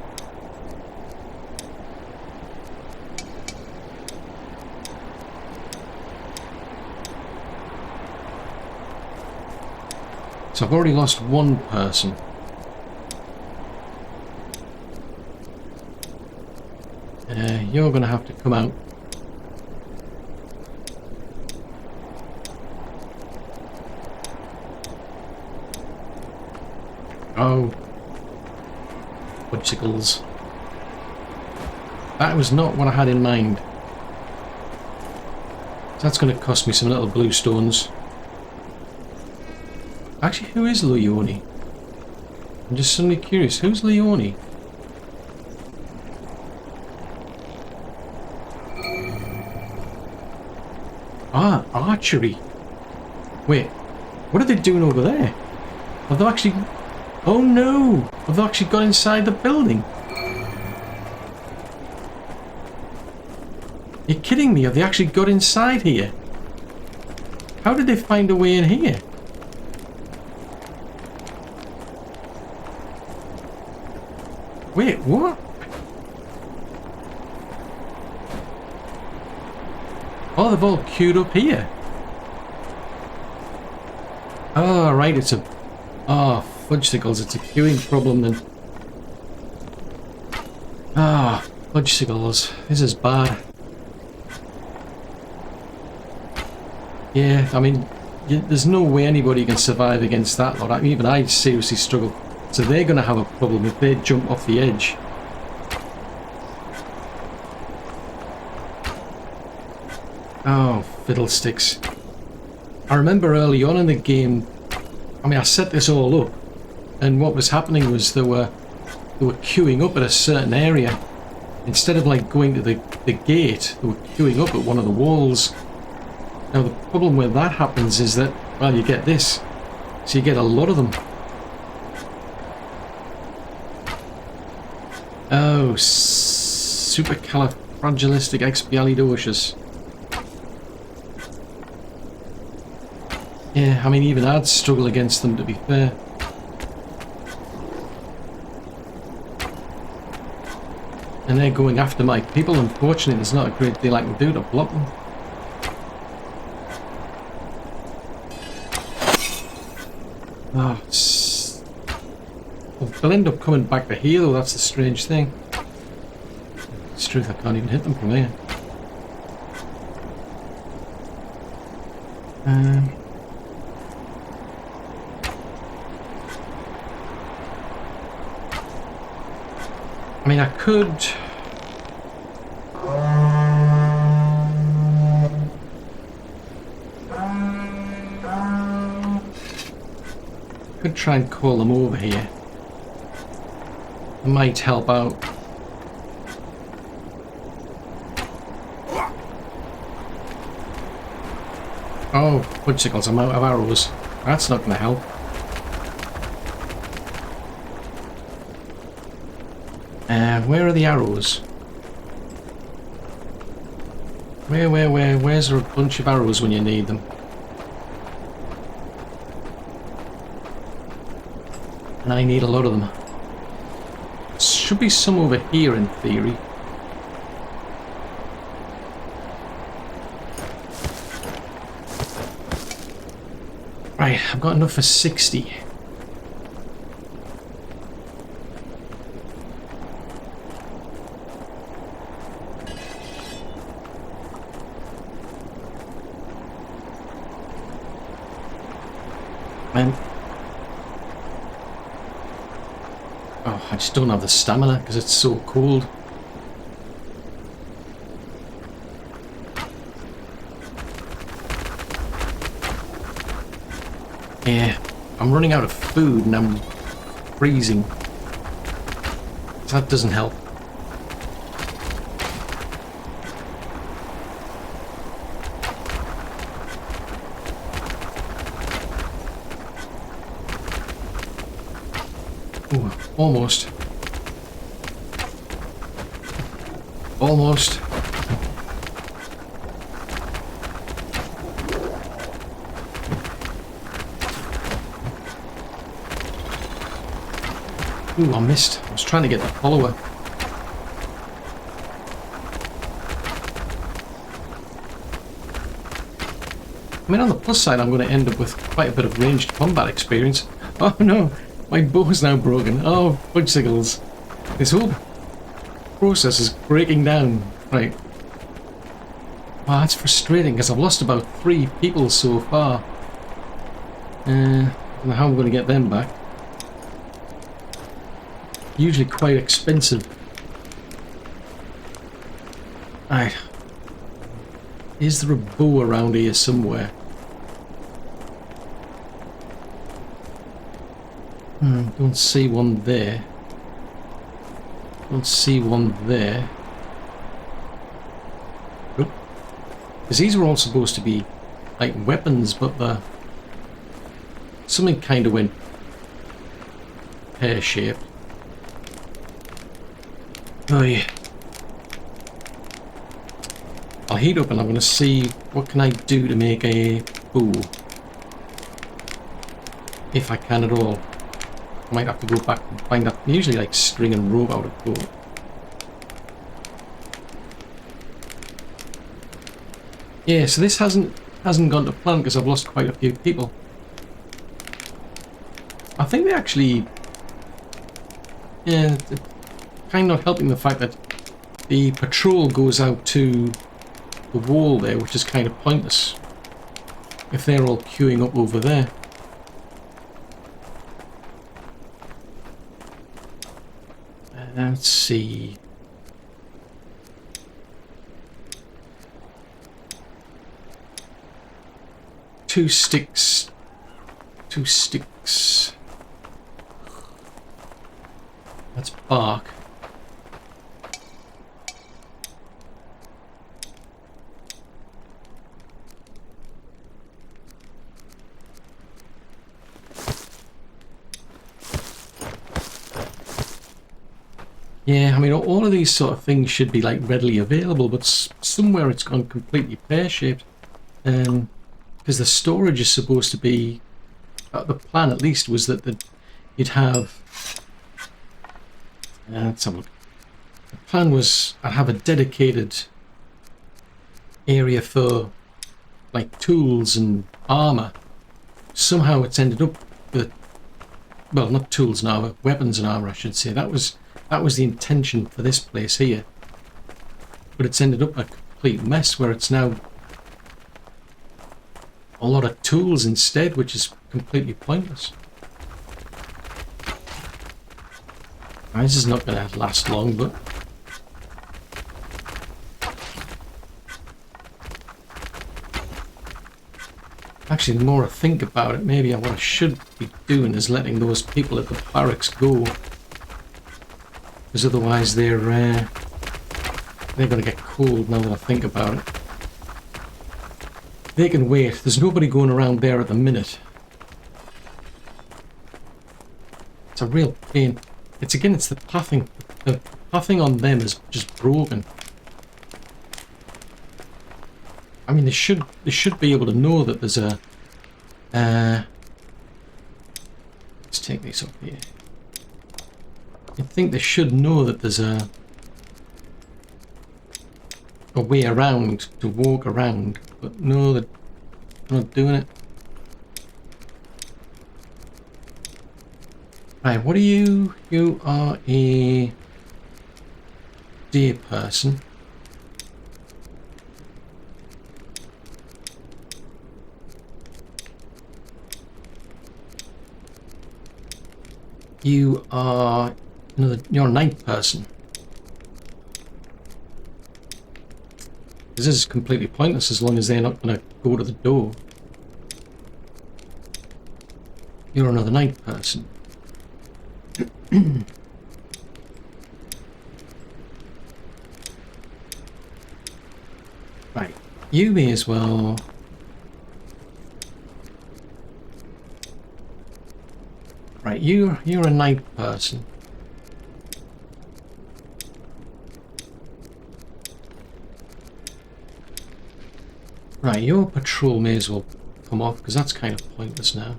So I've already lost one person. You're going to have to come out. Oh. Fudgesicles. That was not what I had in mind. That's going to cost me some little blue stones. Actually, who is Leone? I'm just suddenly curious. Who's Leone? Ah, archery. Wait, what are they doing over there? Have they actually... Oh no! Have they actually got inside the building? You're kidding me? Have they actually got inside here? How did they find a way in here? Wait, what? Oh, they've all queued up here. Oh, right, it's a... Oh, fudgesicles, it's a queuing problem then. Ah, fudgesicles, this is bad. Yeah, I mean, there's no way anybody can survive against that lot. I mean, even I seriously struggle. So they're going to have a problem if they jump off the edge. Oh, fiddlesticks. I remember early on in the game, I mean, I set this all up, and what was happening was they were queuing up at a certain area. Instead of like going to the gate, they were queuing up at one of the walls. Now the problem where that happens is that, well, you get this. So you get a lot of them. Oh, supercalifragilisticexpialidocious. Yeah, I mean, even I'd struggle against them, to be fair. And they're going after my people. Unfortunately, there's not a great deal I can do to block them. Oh, they'll end up coming back to here, though. That's the strange thing. It's true, I can't even hit them from here. I mean, I could... try and call them over here. It might help out. Oh, fudgesicles, I'm out of arrows. That's not going to help. Where are the arrows? Where's there a bunch of arrows when you need them? And I need a lot of them. Should be some over here in theory. Right, I've got enough for 60. Oh, I just don't have the stamina because it's so cold. Yeah, I'm running out of food and I'm freezing. So that doesn't help. Ooh, almost. Almost. Ooh, I missed. I was trying to get the follower. I mean, on the plus side, I'm going to end up with quite a bit of ranged combat experience. Oh no, my bow's now broken. Oh, fudgesicles. This whole process is breaking down. Right. Wow, that's frustrating because I've lost about 3 people so far. I don't know how I'm going to get them back. Usually quite expensive. Right. Is there a bow around here somewhere? Don't see one there. Don't see one there. Nope. Because these were all supposed to be like weapons, but something kind of went pear-shaped. Oh yeah. I'll heat up and I'm going to see what can I do to make a bow. If I can at all. I might have to go back and find that. Usually like string and rope out of bow. Yeah, so this hasn't gone to plan because I've lost quite a few people. I think they actually, yeah, kind of helping the fact that the patrol goes out to the wall there, which is kind of pointless if they're all queuing up over there. Let's see. Two sticks. That's bark. Yeah, I mean, all of these sort of things should be like readily available, but somewhere it's gone completely pear-shaped. Because the storage is supposed to be, the plan at least was that you'd have. Let's have a look. The plan was I'd have a dedicated area for like tools and armor. Somehow it's ended up that, well, not tools and armor, weapons and armor, I should say. That was the intention for this place here, but it's ended up a complete mess where it's now a lot of tools instead, which is completely pointless. This is not going to last long, but actually, the more I think about it, maybe what I should be doing is letting those people at the barracks go. Because otherwise they're going to get cold now that I think about it. They can wait. There's nobody going around there at the minute. It's a real pain. It's the pathing. The pathing on them is just broken. I mean, they should be able to know that there's a. Let's take these up here. I think they should know that there's a way around to walk around, but no, they're not doing it. Right, what are you? You are a day person. You are you're a night person. This is completely pointless as long as they're not going to go to the door. You're another night person. Right, you may as well. Right, you're a night person. Right, your patrol may as well come off because that's kind of pointless now.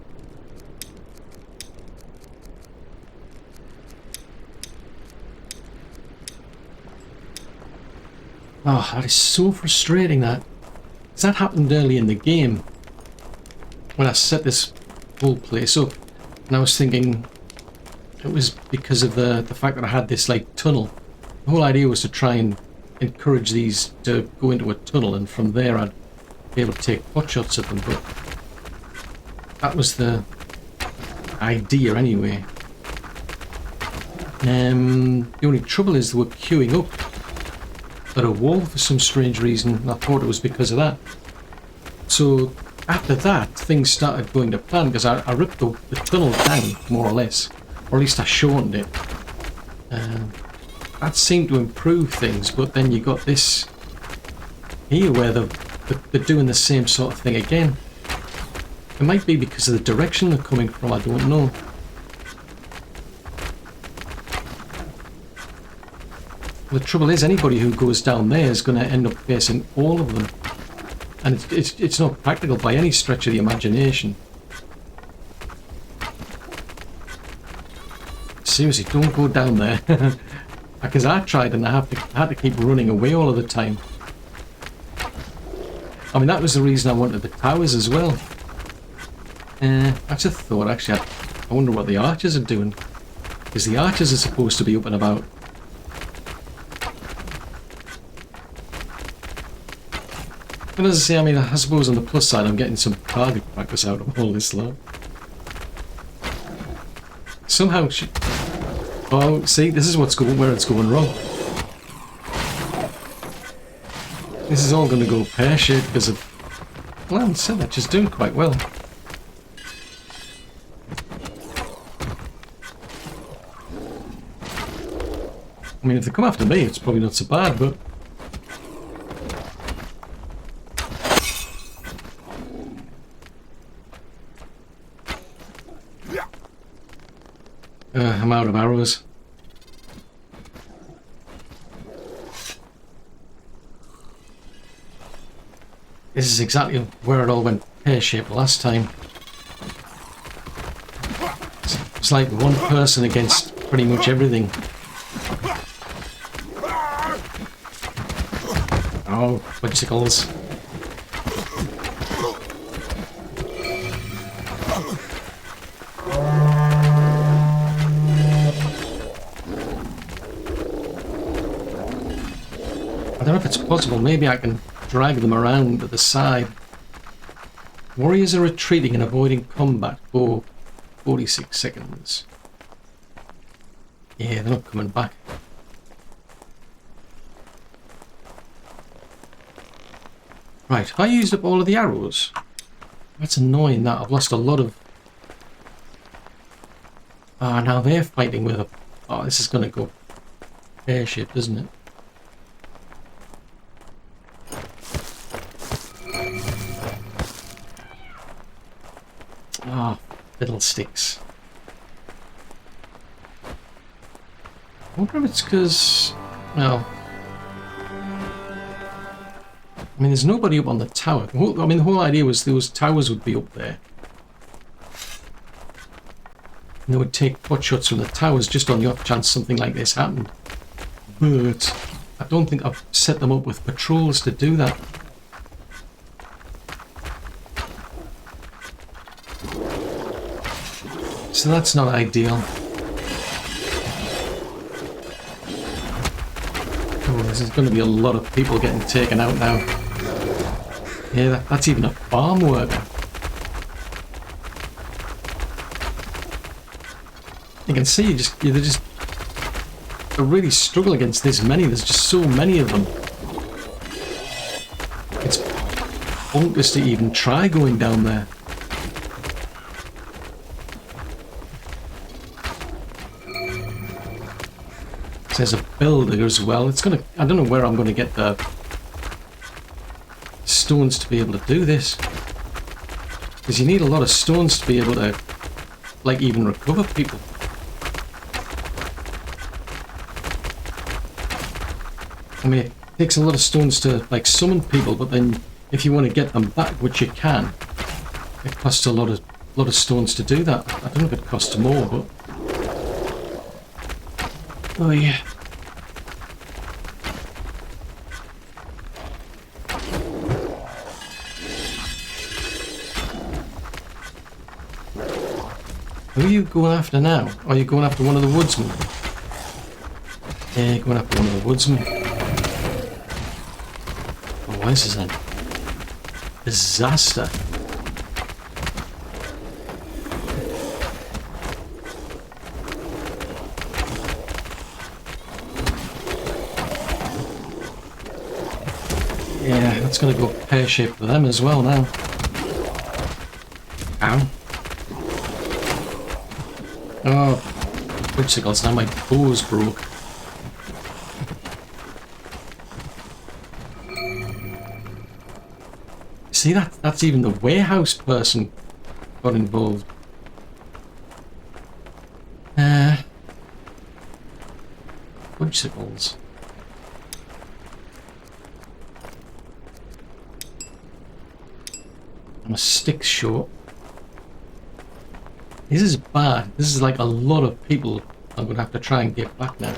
Oh, that is so frustrating that. Because that happened early in the game. When I set this whole place up. And I was thinking it was because of the fact that I had this like tunnel. The whole idea was to try and encourage these to go into a tunnel, and from there I'd be able to take pot shots at them, but that was the idea anyway. The only trouble is they were queuing up at a wall for some strange reason, and I thought it was because of that. So after that, things started going to plan, because I ripped the tunnel down, more or less. Or at least I shortened it. That seemed to improve things, but then you got this here where they're doing the same sort of thing again. It might be because of the direction they're coming from, I don't know. The trouble is, anybody who goes down there is going to end up facing all of them. And it's not practical by any stretch of the imagination. Seriously, don't go down there. Because I tried and I had to keep running away all of the time. I mean, that was the reason I wanted the towers as well. That's a thought, actually. I wonder what the archers are doing. Because the archers are supposed to be up and about. And as I say, I mean, I suppose on the plus side, I'm getting some target practice out of all this lot. Somehow, oh, see, this is where it's going wrong. This is all going to go pear-shaped because of... Well, so that just doing quite well. I mean, if they come after me, it's probably not so bad, but... I'm out of arrows. This is exactly where it all went pear-shaped last time. It's like one person against pretty much everything. Oh, bicycles. I don't know if it's possible, maybe I can drag them around to the side. Warriors are retreating and avoiding combat for 46 seconds. Yeah, they're not coming back. Right, I used up all of the arrows. That's annoying that. I've lost a lot of... Ah, now they're fighting with a... Oh, this is going to go pear-shaped, isn't it? Ah, fiddlesticks. I wonder if it's because... Well... I mean, there's nobody up on the tower. I mean, the whole idea was those towers would be up there. And they would take pot shots from the towers just on the off chance something like this happened. But I don't think I've set them up with patrols to do that. So that's not ideal. Oh, there's going to be a lot of people getting taken out now. Yeah, that's even a farm worker. You can see they really struggle against this many. There's just so many of them. It's pointless to even try going down there. There's a builder as well. It's gonna. I don't know where I'm gonna get the stones to be able to do this, because you need a lot of stones to be able to, like, even recover people. I mean, it takes a lot of stones to, like, summon people, but then if you want to get them back, which you can, it costs a lot of stones to do that. I don't know if it costs more, but oh yeah. Who are you going after now? Are you going after one of the woodsmen? Yeah, going after one of the woodsmen. Oh, why is this a disaster? Yeah, that's going to go pear-shaped for them as well now. Ow. Oh, whipsicles, now my bow's broke. See, that's even the warehouse person got involved. Whipsicles. I'm a stick short. This is bad. This is like a lot of people I'm going to have to try and get back now.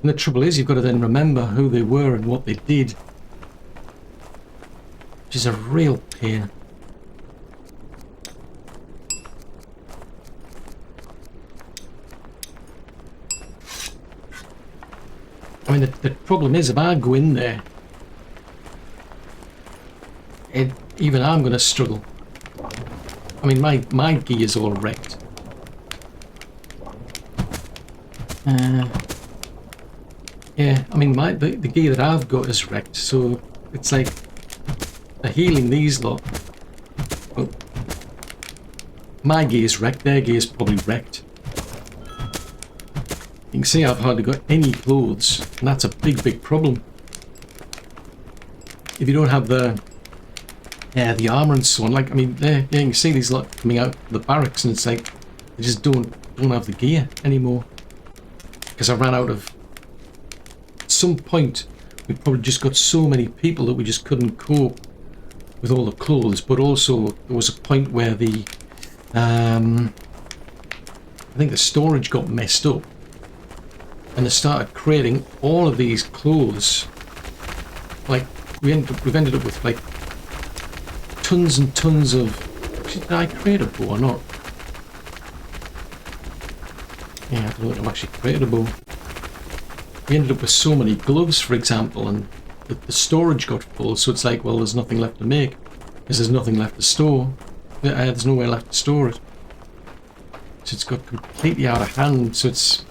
And the trouble is, you've got to then remember who they were and what they did. Which is a real pain. I mean, the problem is, if I go in there, even I'm going to struggle. I mean, my gear's all wrecked. Yeah, I mean, the gear that I've got is wrecked, so it's like they're healing these lot. Well, my gear's wrecked, their gear's probably wrecked. You can see I've hardly got any clothes, and that's a big problem. If you don't have the armor and so on, like, I mean, there, you can see these lot coming out of the barracks, and it's like they just don't have the gear anymore. Because I ran out of. At some point, we probably just got so many people that we just couldn't cope with all the clothes. But also, there was a point where the, I think the storage got messed up, and they started creating all of these clothes. Like, we've ended up with like tons and tons of. Actually, did I create a bow or not? Yeah, I don't think I've actually created a bow. We ended up with so many gloves, for example, and the storage got full, so it's like, well, there's nothing left to make, because there's nothing left to store. There's nowhere left to store it. So it's got completely out of hand, so it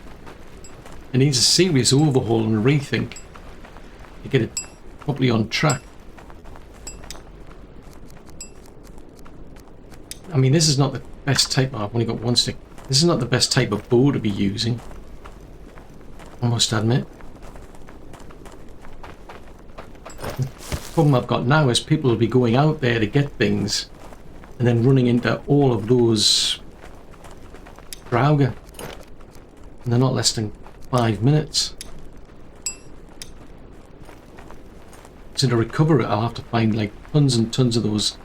needs a serious overhaul and a rethink to get it properly on track. I mean, this is not the best type. I've only got one stick. This is not the best type of bow to be using, I must admit. The problem I've got now is people will be going out there to get things and then running into all of those Drauga, and they're not less than 5 minutes. So to recover it, I'll have to find like tons and tons of those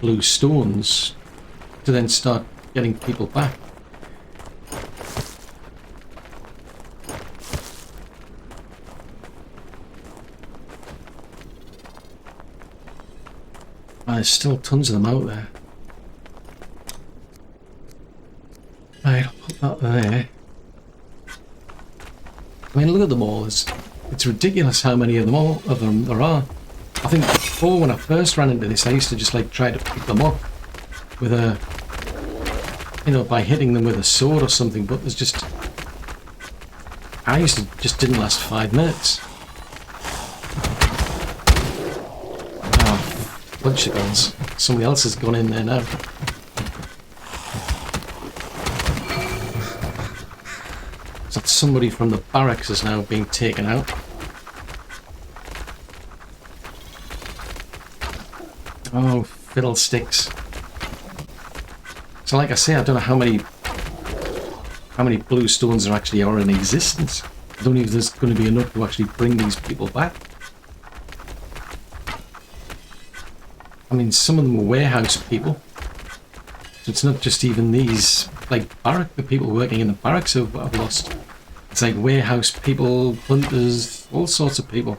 blue stones to then start getting people back. There's still tons of them out there. Right, I'll put that there. I mean, look at them all. It's ridiculous how many of them there are. I think before, when I first ran into this, I used to just like try to pick them up with a, you know, by hitting them with a sword or something. But there's just, I used to just didn't last 5 minutes. Bunch of guns. Somebody else has gone in there now. So that somebody from the barracks is now being taken out. Oh, fiddlesticks. So like I say, I don't know how many blue stones there actually are in existence. I don't know if there's going to be enough to actually bring these people back. I mean, some of them were warehouse people. So it's not just even these, like, the people working in the barracks who I've lost. It's like warehouse people, hunters, all sorts of people.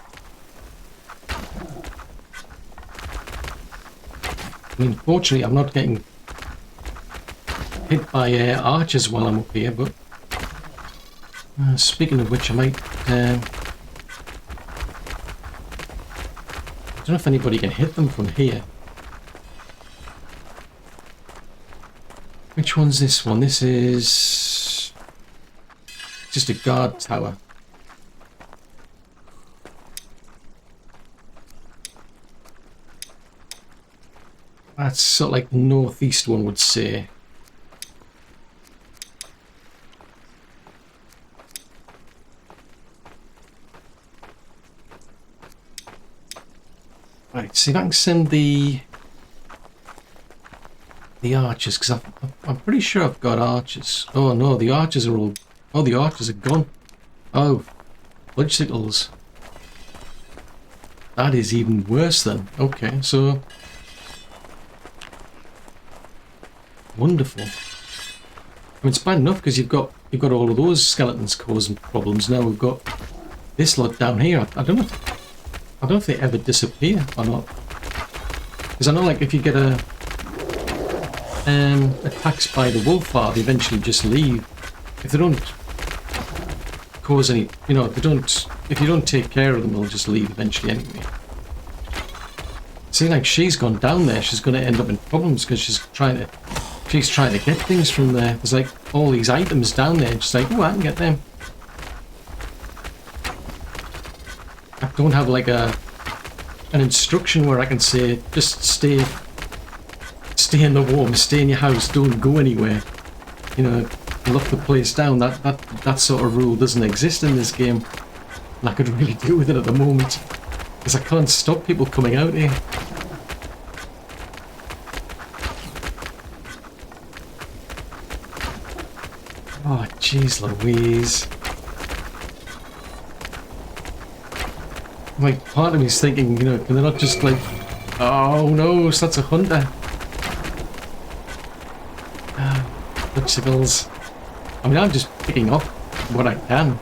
I mean, fortunately, I'm not getting hit by archers while I'm up here, but speaking of which, I might... I don't know if anybody can hit them from here. Which one's this one? This is just a guard tower. That's sort of like the northeast one would say. Right, see if I can send the archers, because I'm pretty sure I've got archers. Oh no, the archers are all... Oh, the archers are gone. Oh, fudgesicles. That is even worse then. Okay, so... Wonderful. I mean, it's bad enough because you've got all of those skeletons causing problems. Now we've got this lot down here. I don't know if they ever disappear or not. Because I know, like, if you get attacks by the wolf bar, they eventually just leave. If they don't cause any, you know, if you don't take care of them, they'll just leave eventually anyway. See, like, she's gone down there. She's going to end up in problems because she's trying to get things from there. There's like all these items down there. Just like, oh, I can get them. I don't have like an instruction where I can say just stay in the warm, stay in your house, don't go anywhere. You know, lock the place down. That sort of rule doesn't exist in this game. And I could really do with it at the moment because I can't stop people coming out here. Oh, jeez Louise. Like, part of me is thinking, you know, can they not just like... Oh no, so that's a hunter. Fudgesicles. I mean, I'm just picking up what I can.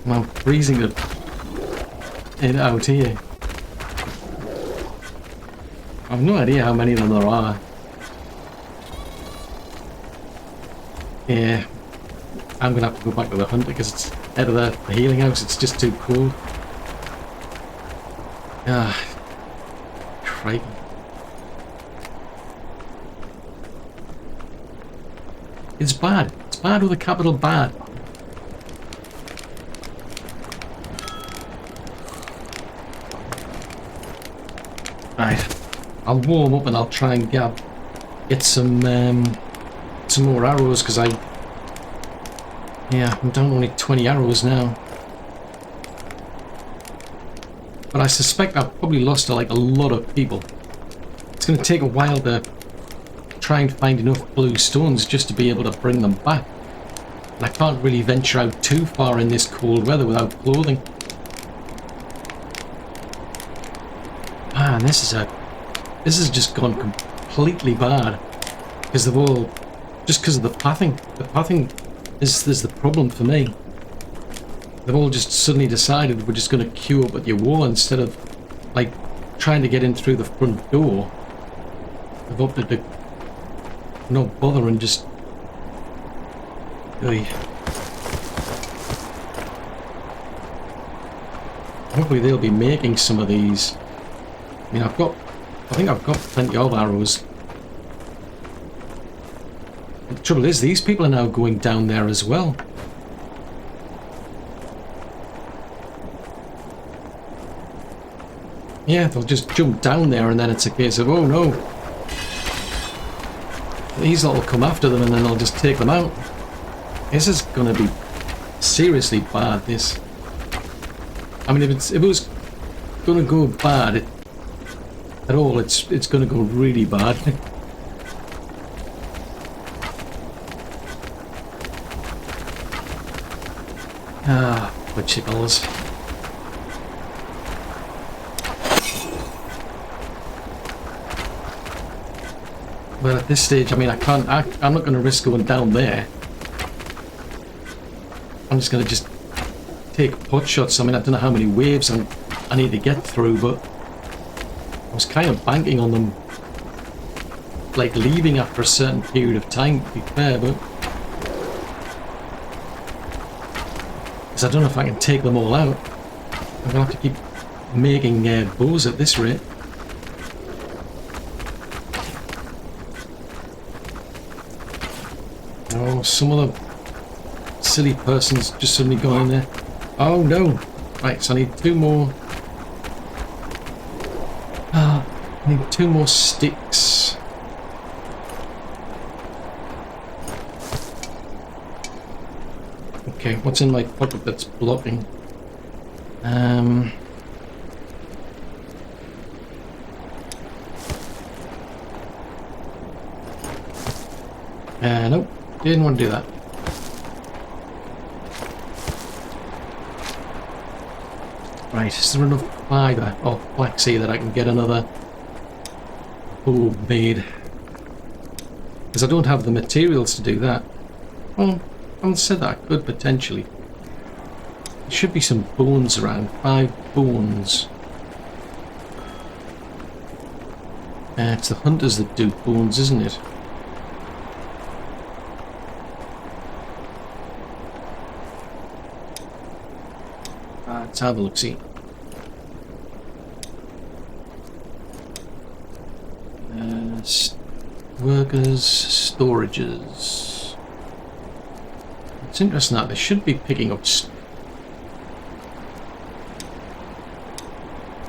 I'm freezing it out here. I've no idea how many of them there are. Yeah, I'm gonna have to go back to the hunter because it's out of the healing house. It's just too cold. Ah, crikey. It's bad. It's bad with a capital bad. Right, I'll warm up and I'll try and get some more arrows because I'm down only 20 arrows now. But I suspect I've probably lost like a lot of people. It's going to take a while to try and find enough blue stones just to be able to bring them back. And I can't really venture out too far in this cold weather without clothing. Man, this has just gone completely bad because they've all... Just because of the pathing. The pathing is the problem for me. They've all just suddenly decided we're just going to queue up at your wall instead of, like, trying to get in through the front door. They've opted to not bother and just... Really... Hopefully they'll be making some of these. I mean, I think I've got plenty of arrows. The trouble is, these people are now going down there as well. Yeah, they'll just jump down there and then it's a case of, oh no. these lot will come after them and then they'll just take them out. This is going to be seriously bad, this. I mean, if it was going to go bad at all, it's going to go really bad. Ah, poor chickles. But at this stage, I mean, I'm not going to risk going down there. I'm just going to take pot shots. I mean, I don't know how many waves I need to get through, but I was kind of banking on them, like, leaving after a certain period of time, to be fair, but because I don't know if I can take them all out. I'm going to have to keep making bows at this rate. Oh, some other silly person's just suddenly gone in there. Oh no! Right, so I need 2 more. I need 2 more sticks. Okay, what's in my pocket that's blocking? Nope. Didn't want to do that. Right, is there enough fibre or flaxseed that I can get another bow made? Because I don't have the materials to do that. Well, I said that I could potentially. There should be some bones around. 5 bones. It's the hunters that do bones, isn't it? Let's have a look-see. Workers, storages. It's interesting that they should be picking up.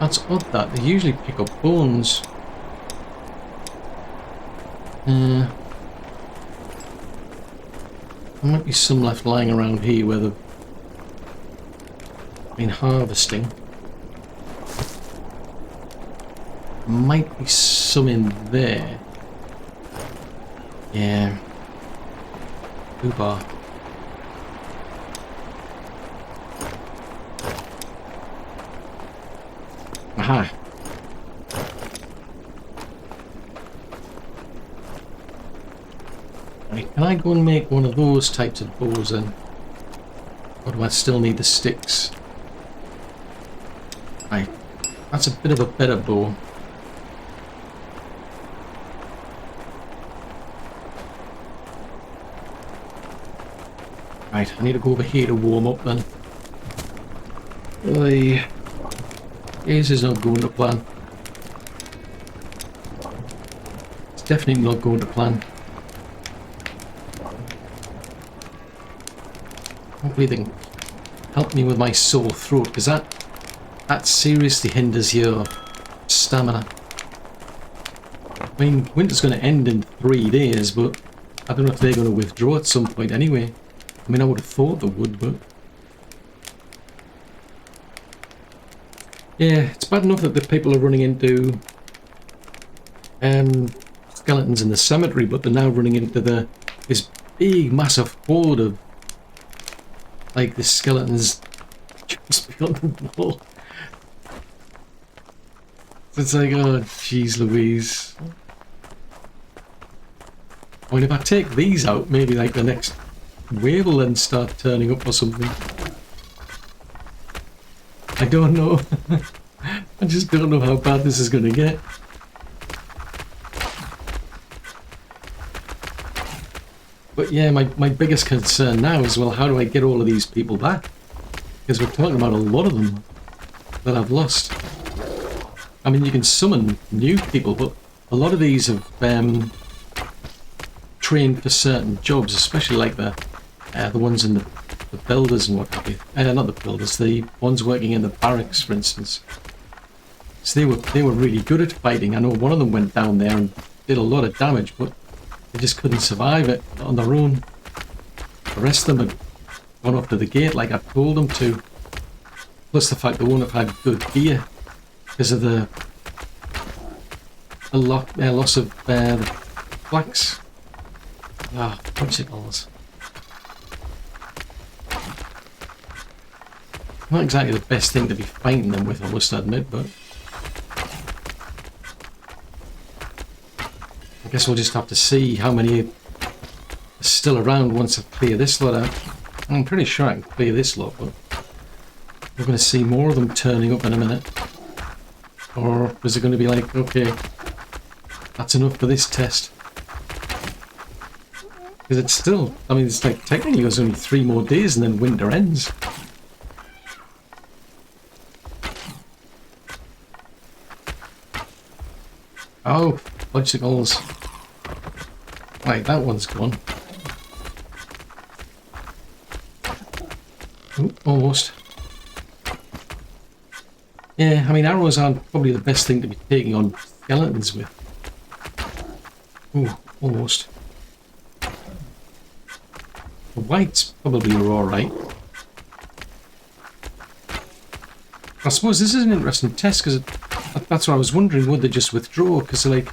That's odd that they usually pick up bones. There might be some left lying around here where they've been harvesting. Might be some in there. Yeah. Uber. Aha. Right, can I go and make one of those types of bows then? Or do I still need the sticks? Right, that's a bit of a better bow. Right, I need to go over here to warm up then. This is not going to plan. It's definitely not going to plan. Hopefully they can help me with my sore throat, because that seriously hinders your stamina. I mean, winter's going to end in 3 days, but I don't know if they're going to withdraw at some point anyway. I mean, I would have thought they would, but yeah, it's bad enough that the people are running into skeletons in the cemetery, but they're now running into this big, massive horde of like the skeletons just beyond the wall. It's like, oh, jeez Louise. I mean, if I take these out, maybe like the next wave will then start turning up or something. I don't know. I just don't know how bad this is going to get. But yeah, my biggest concern now is, well, how do I get all of these people back? Because we're talking about a lot of them that I've lost. I mean, you can summon new people, but a lot of these have trained for certain jobs, especially like the ones in the builders and what have you. Not the builders, the ones working in the barracks, for instance. So they were really good at fighting. I know one of them went down there and did a lot of damage, but They just couldn't survive it on their own. The rest of them had gone up to the gate like I told them to. Plus the fact they won't have had good gear because of the loss of the flax. Ah, bicycles. Not exactly the best thing to be fighting them with, I must admit, but I guess we'll just have to see how many are still around once I clear this lot out. I'm pretty sure I can clear this lot, but we're going to see more of them turning up in a minute. Or is it going to be like, okay, that's enough for this test? Because it's still, I mean, it's like technically there's only 3 more days and then winter ends. Oh, bicycles. Right, that one's gone. Ooh, almost. Yeah, I mean, arrows aren't probably the best thing to be taking on skeletons with. Ooh, almost. The whites probably are alright. I suppose this is an interesting test because that's what I was wondering, would they just withdraw? Because, like,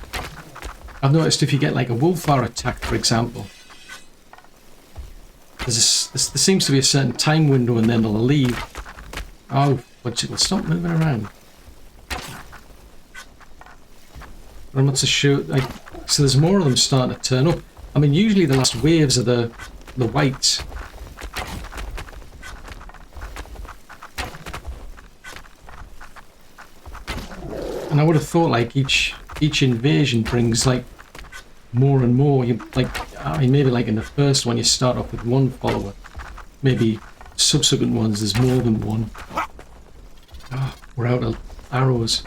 I've noticed if you get like a wolfar attack, for example, there seems to be a certain time window and then they'll leave. Oh, but it'll stop moving around. I'm not so sure. Like, so there's more of them starting to turn up. I mean, usually the last waves are the whites. And I would have thought like each invasion brings like more and more. You like, I mean, maybe like in the first one you start off with 1 follower. Maybe subsequent ones there's more than 1. Oh, we're out of arrows.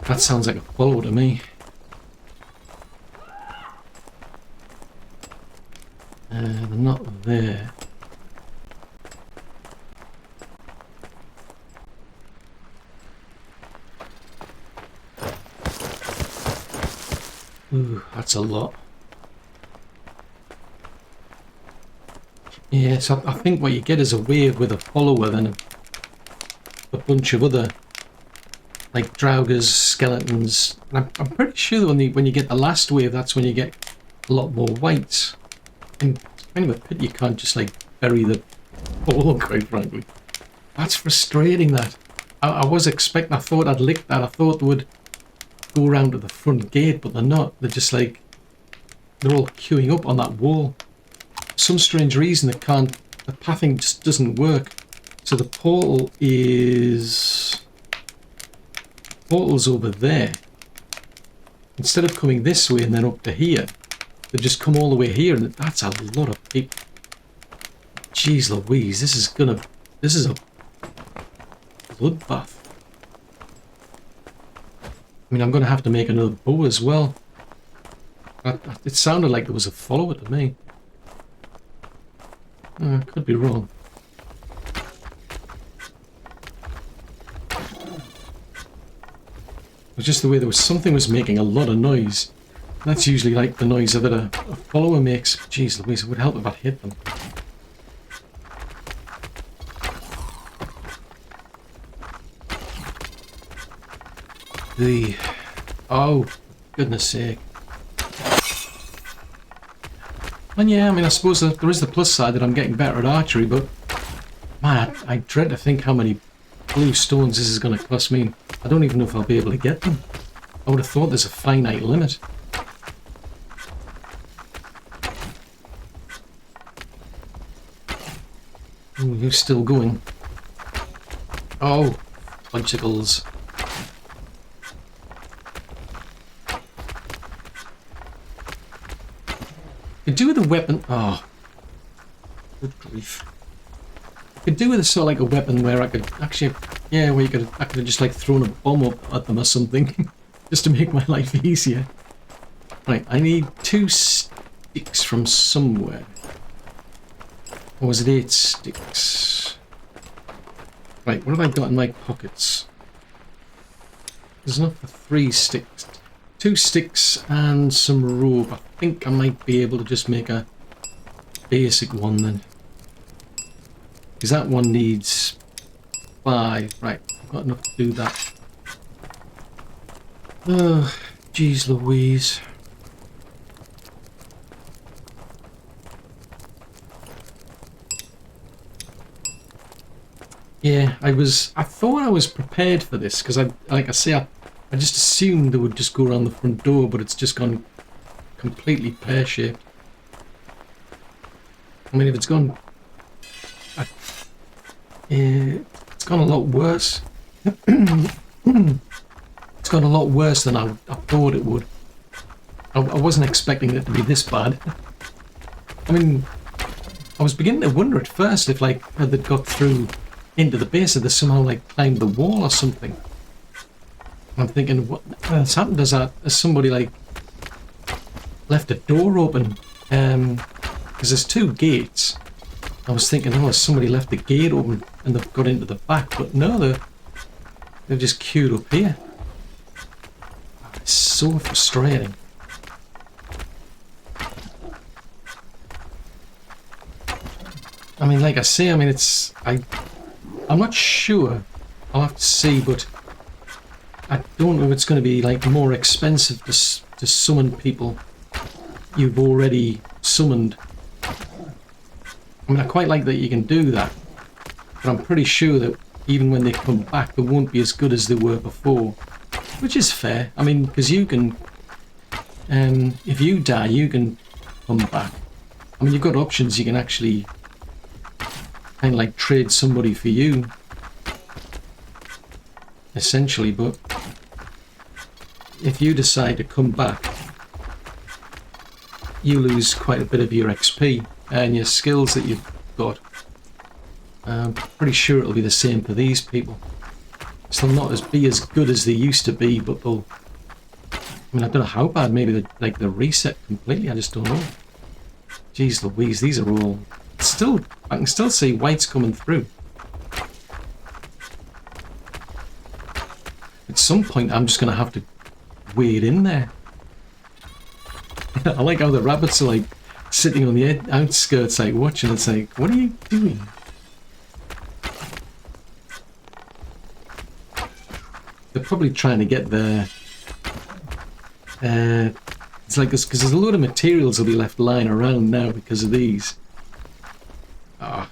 That sounds like a follower to me. They're not there. Ooh, that's a lot. Yeah, so I think what you get is a wave with a follower, then a bunch of other, like draugrs, skeletons. And I'm pretty sure that when you get the last wave, that's when you get a lot more whites. And it's kind of a pity you can't just like bury the ball, quite frankly. That's frustrating, that. I was expecting, I thought I'd licked that. I thought they would go around to the front gate, but they're not. They're just like, they're all queuing up on that wall. For some strange reason the pathing just doesn't work. So the portal's over there. Instead of coming this way and then up to here, they just come all the way here, and that's a lot of people. Jeez Louise, this is a bloodbath. I mean, I'm going to have to make another bow as well. It sounded like there was a follower to me. I could be wrong. It was just the way something was making a lot of noise. That's usually like the noise that a follower makes. Jeez Louise, it would help if I hit them. Oh, goodness sake. And yeah, I mean, I suppose there is the plus side that I'm getting better at archery, but man, I dread to think how many blue stones this is going to cost me. I don't even know if I'll be able to get them. I would have thought there's a finite limit. Ooh, you're still going. Oh, bicycles. Could do with a weapon. Oh, good grief! I could do with a sort of like a weapon where I could actually, yeah, where I could have just like thrown a bomb up at them or something, just to make my life easier. Right, I need 2 sticks from somewhere. Or was it 8 sticks? Right, what have I got in my pockets? There's enough for 3 sticks. 2 sticks and some rope. I think I might be able to just make a basic one then. Because that one needs 5. Right, I've got enough to do that. Oh, jeez Louise. Yeah, I thought I was prepared for this, because like I say, I just assumed they would just go around the front door, but it's just gone completely pear-shaped. I mean, if it's gone... it's gone a lot worse. It's gone a lot worse than I thought it would. I wasn't expecting it to be this bad. I mean, I was beginning to wonder at first if, like, had they got through into the base, if they somehow, like, climbed the wall or something. I'm thinking, what has happened? Has somebody, like, left a door open? Because there's 2 gates. I was thinking, oh, has somebody left the gate open and they've got into the back? But no, they've just queued up here. It's so frustrating. I mean, like I say, I mean, I'm not sure. I'll have to see, but I don't know if it's going to be, like, more expensive to summon people you've already summoned. I mean, I quite like that you can do that, but I'm pretty sure that even when they come back, they won't be as good as they were before, which is fair. I mean, because you can, if you die, you can come back. I mean, you've got options. You can actually kind of like trade somebody for you, essentially, but if you decide to come back, you lose quite a bit of your XP and your skills that you've got. I'm pretty sure it'll be the same for these people. So they'll not be as good as they used to be, but they'll... I mean, I don't know how bad. Maybe they're reset completely. I just don't know. Jeez Louise, these are all... Still, I can still see whites coming through. At some point, I'm just going to have to wade in there. I like how the rabbits are, like, sitting on the outskirts, like, watching. It's like, what are you doing? They're probably trying to get their... it's like this, because there's a load of materials will be left lying around now because of these. Ah,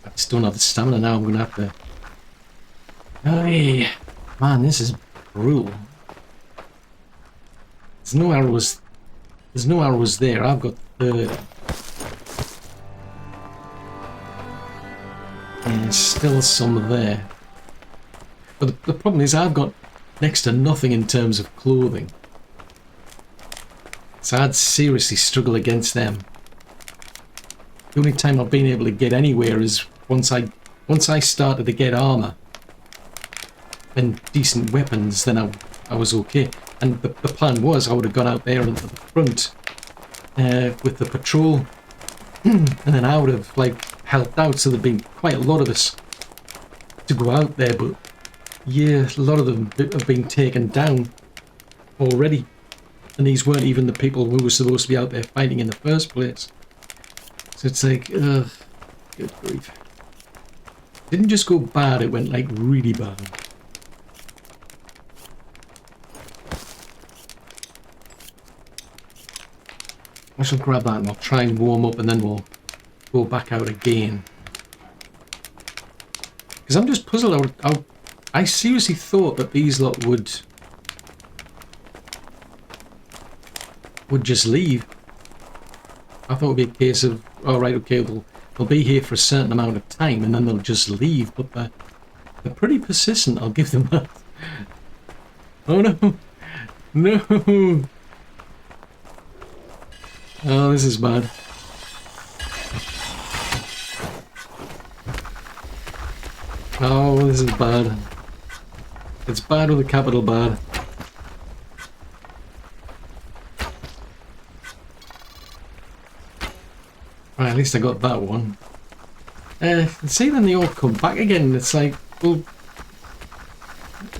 I just don't have the stamina now. I'm going to have to... Hey, man, this is brutal. There's no arrows. There's no arrows there. I've got 30. And there's still some there. But the problem is I've got next to nothing in terms of clothing. So I'd seriously struggle against them. The only time I've been able to get anywhere is once I started to get armor and decent weapons, then I was okay. And the plan was I would have gone out there into the front with the patrol, and then I would have, like, helped out. So there'd been quite a lot of us to go out there, but yeah, a lot of them have been taken down already. And these weren't even the people who were supposed to be out there fighting in the first place. So it's like, ugh, good grief. It didn't just go bad, it went, like, really bad. I shall grab that and I'll try and warm up and then we'll go back out again. Because I'm just puzzled. I seriously thought that these lot would just leave. I thought it would be a case of, oh right, okay, they'll be here for a certain amount of time and then they'll just leave. But they're pretty persistent, I'll give them that. Oh no! No! Oh, this is bad. Oh, this is bad. It's bad with a capital bad. Right, at least I got that one. See, then they all come back again. It's like, well,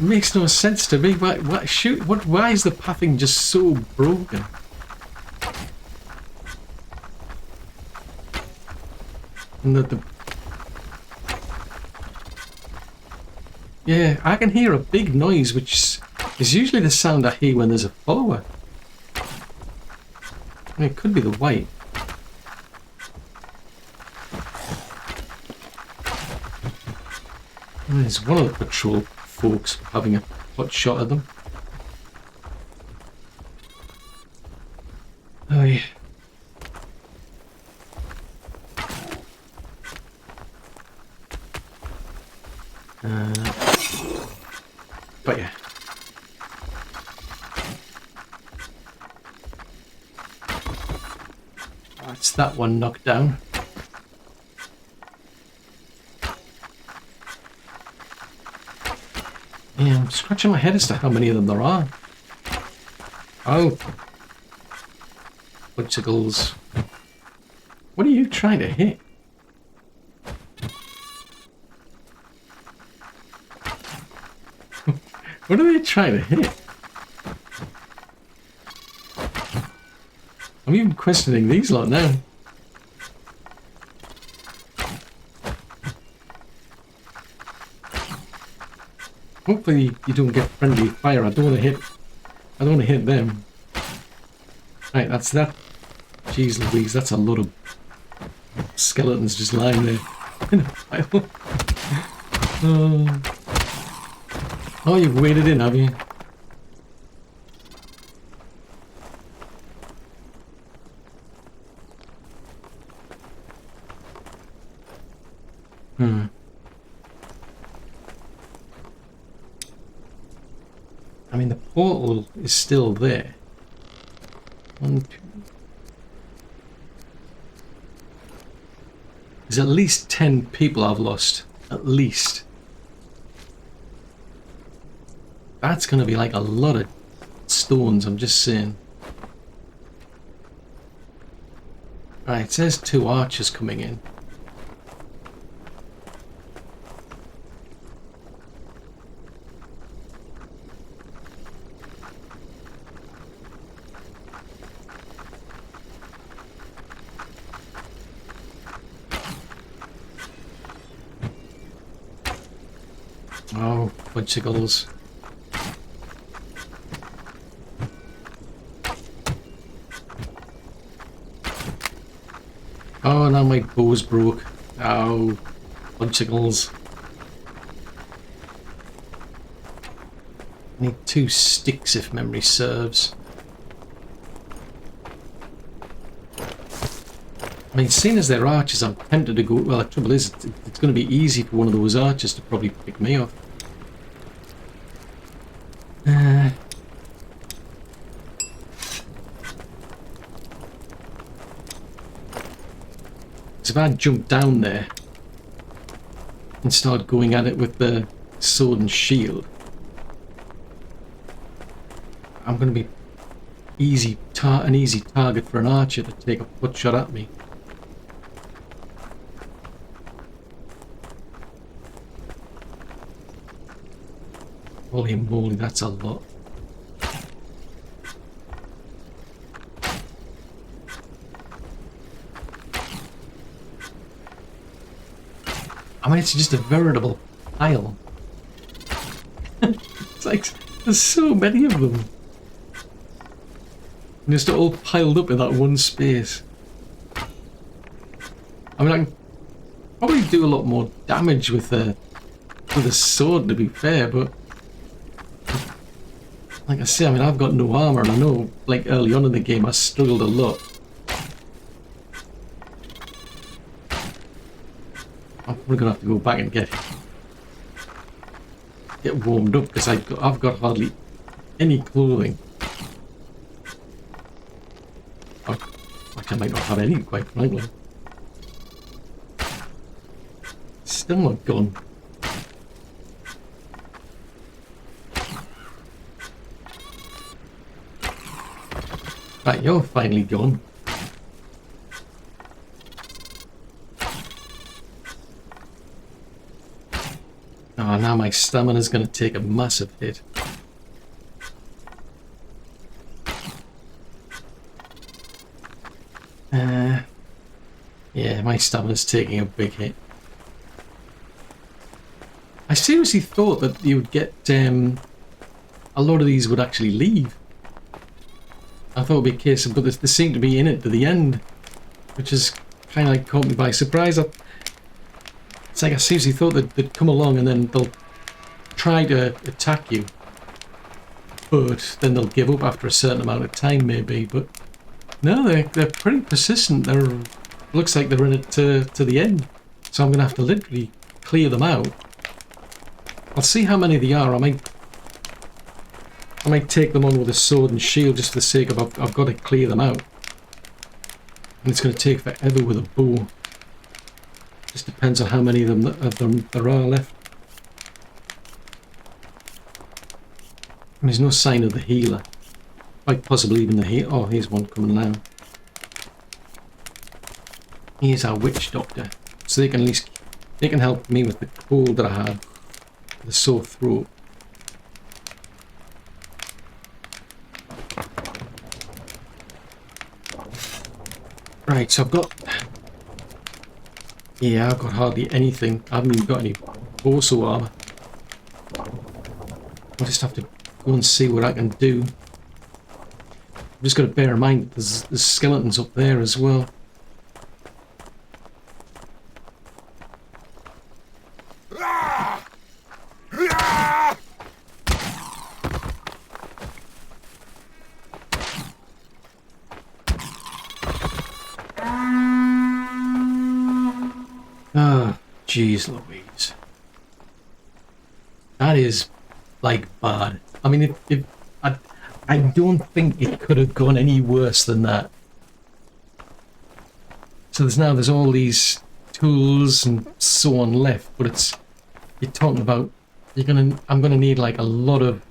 It makes no sense to me. Why is the pathing just so broken? And yeah, I can hear a big noise, which is usually the sound I hear when there's a follower. I mean, it could be the white. And there's one of the patrol folks having a hot shot at them. Oh yeah. But yeah. That's that one knocked down. Yeah, I'm scratching my head as to how many of them there are. Oh. Bicycles. What are you trying to hit? What are they trying to hit? I'm even questioning these lot now. Hopefully you don't get friendly fire. I don't want to hit them. Right, that's that. Jeez Louise, that's a lot of skeletons just lying there in a pile. Oh, you've waded in, have you? I mean, the portal is still there. 1, 2. There's at least 10 people I've lost. At least. That's going to be like a lot of stones, I'm just saying. Right, it says 2 archers coming in. Oh, bicycles. Oh, now my bow's broke. Oh, bicycles. I need 2 sticks if memory serves. I mean, seeing as they're archers, I'm tempted to go... Well, the trouble is, it's going to be easy for one of those archers to probably pick me off. If I jump down there and start going at it with the sword and shield, I'm going to be an easy target for an archer to take a foot shot at me. Holy moly, that's a lot. I mean, it's just a veritable pile. It's like, there's so many of them. And just all piled up in that one space. I mean, I can probably do a lot more damage with the sword, to be fair, but... Like I say, I mean, I've got no armor, and I know, like, early on in the game, I struggled a lot. I'm probably gonna have to go back and get warmed up, because I've got hardly any clothing. I might not have any, quite frankly. Still not gone. Right, you're finally gone. Oh, now my stamina's going to take a massive hit. Yeah, my stamina's taking a big hit. I seriously thought that you would get a lot of these would actually leave. I thought it would be a case of, but they seem to be in it to the end, which is kind of like caught me by surprise. It's like I seriously thought that they'd come along and then they'll try to attack you, but then they'll give up after a certain amount of time, maybe. But no, they're pretty persistent. Looks like they're in it to the end, so I'm gonna have to literally clear them out. I'll see how many they are. I might take them on with a sword and shield just for the sake of I've got to clear them out. And it's going to take forever with a bow. Just depends on how many of them there are left. And there's no sign of the healer. Quite possibly even the healer. Oh, here's one coming now. Here's our witch doctor. So they can at least help me with the cold that I had. The sore throat. Right, so I've got hardly anything. I haven't even got any torso armor. I'll just have to go and see what I can do. I've just got to bear in mind that there's skeletons up there as well. Jeez Louise. That is, like, bad. I mean, I don't think it could have gone any worse than that. So there's all these tools and so on left, but you're talking about, I'm gonna need, like, a lot of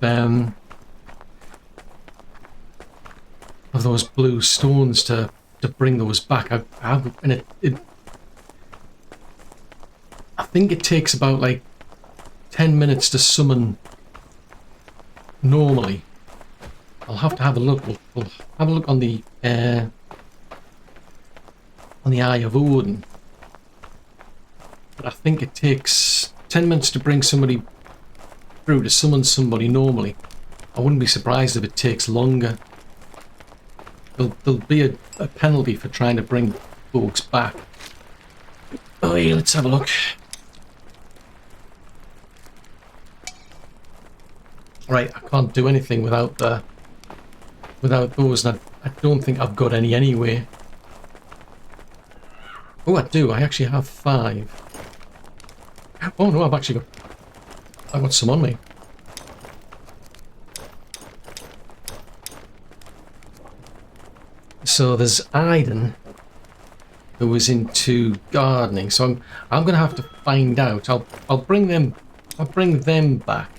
those blue stones to bring those back. I think it takes about like 10 minutes to summon normally. I'll have to have a look. We'll have a look on the Eye of Odin. But I think it takes 10 minutes to bring somebody through to summon somebody normally. I wouldn't be surprised if it takes longer. There'll be a penalty for trying to bring folks back. Oh yeah, let's have a look. Right, I can't do anything without those, and I don't think I've got any anyway. Oh, I do. I actually have 5. Oh no, I've got some on me. So there's Aiden, who was into gardening. So I'm gonna have to find out. I'll bring them back.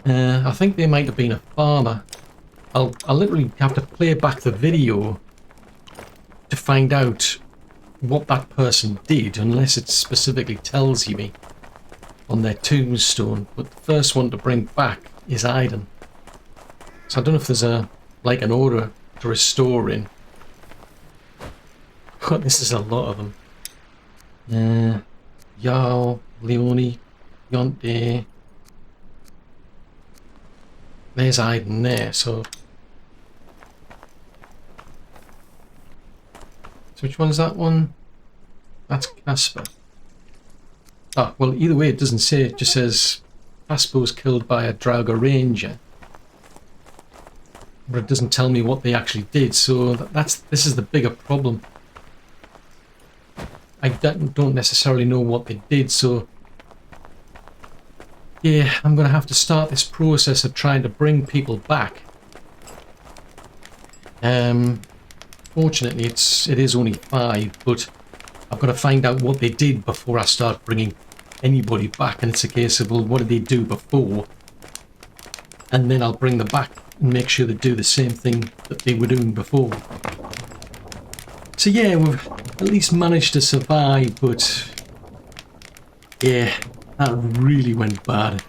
I think they might have been a farmer. I'll literally have to play back the video to find out what that person did, unless it specifically tells you me on their tombstone. But the first one to bring back is Aiden. So I don't know if there's an order to restore in. God, this is a lot of them. Jarl, Leone, Yonte. There's Aiden there, so which one's that one? That's Casper. Ah, well, either way, it doesn't say. It just says Casper was killed by a Draugr Ranger. But it doesn't tell me what they actually did, so this is the bigger problem. I don't necessarily know what they did, so yeah, I'm going to have to start this process of trying to bring people back. Fortunately, it is only 5, but I've got to find out what they did before I start bringing anybody back. And it's a case of, well, what did they do before? And then I'll bring them back and make sure they do the same thing that they were doing before. So yeah, we've at least managed to survive, but yeah, That really went bad.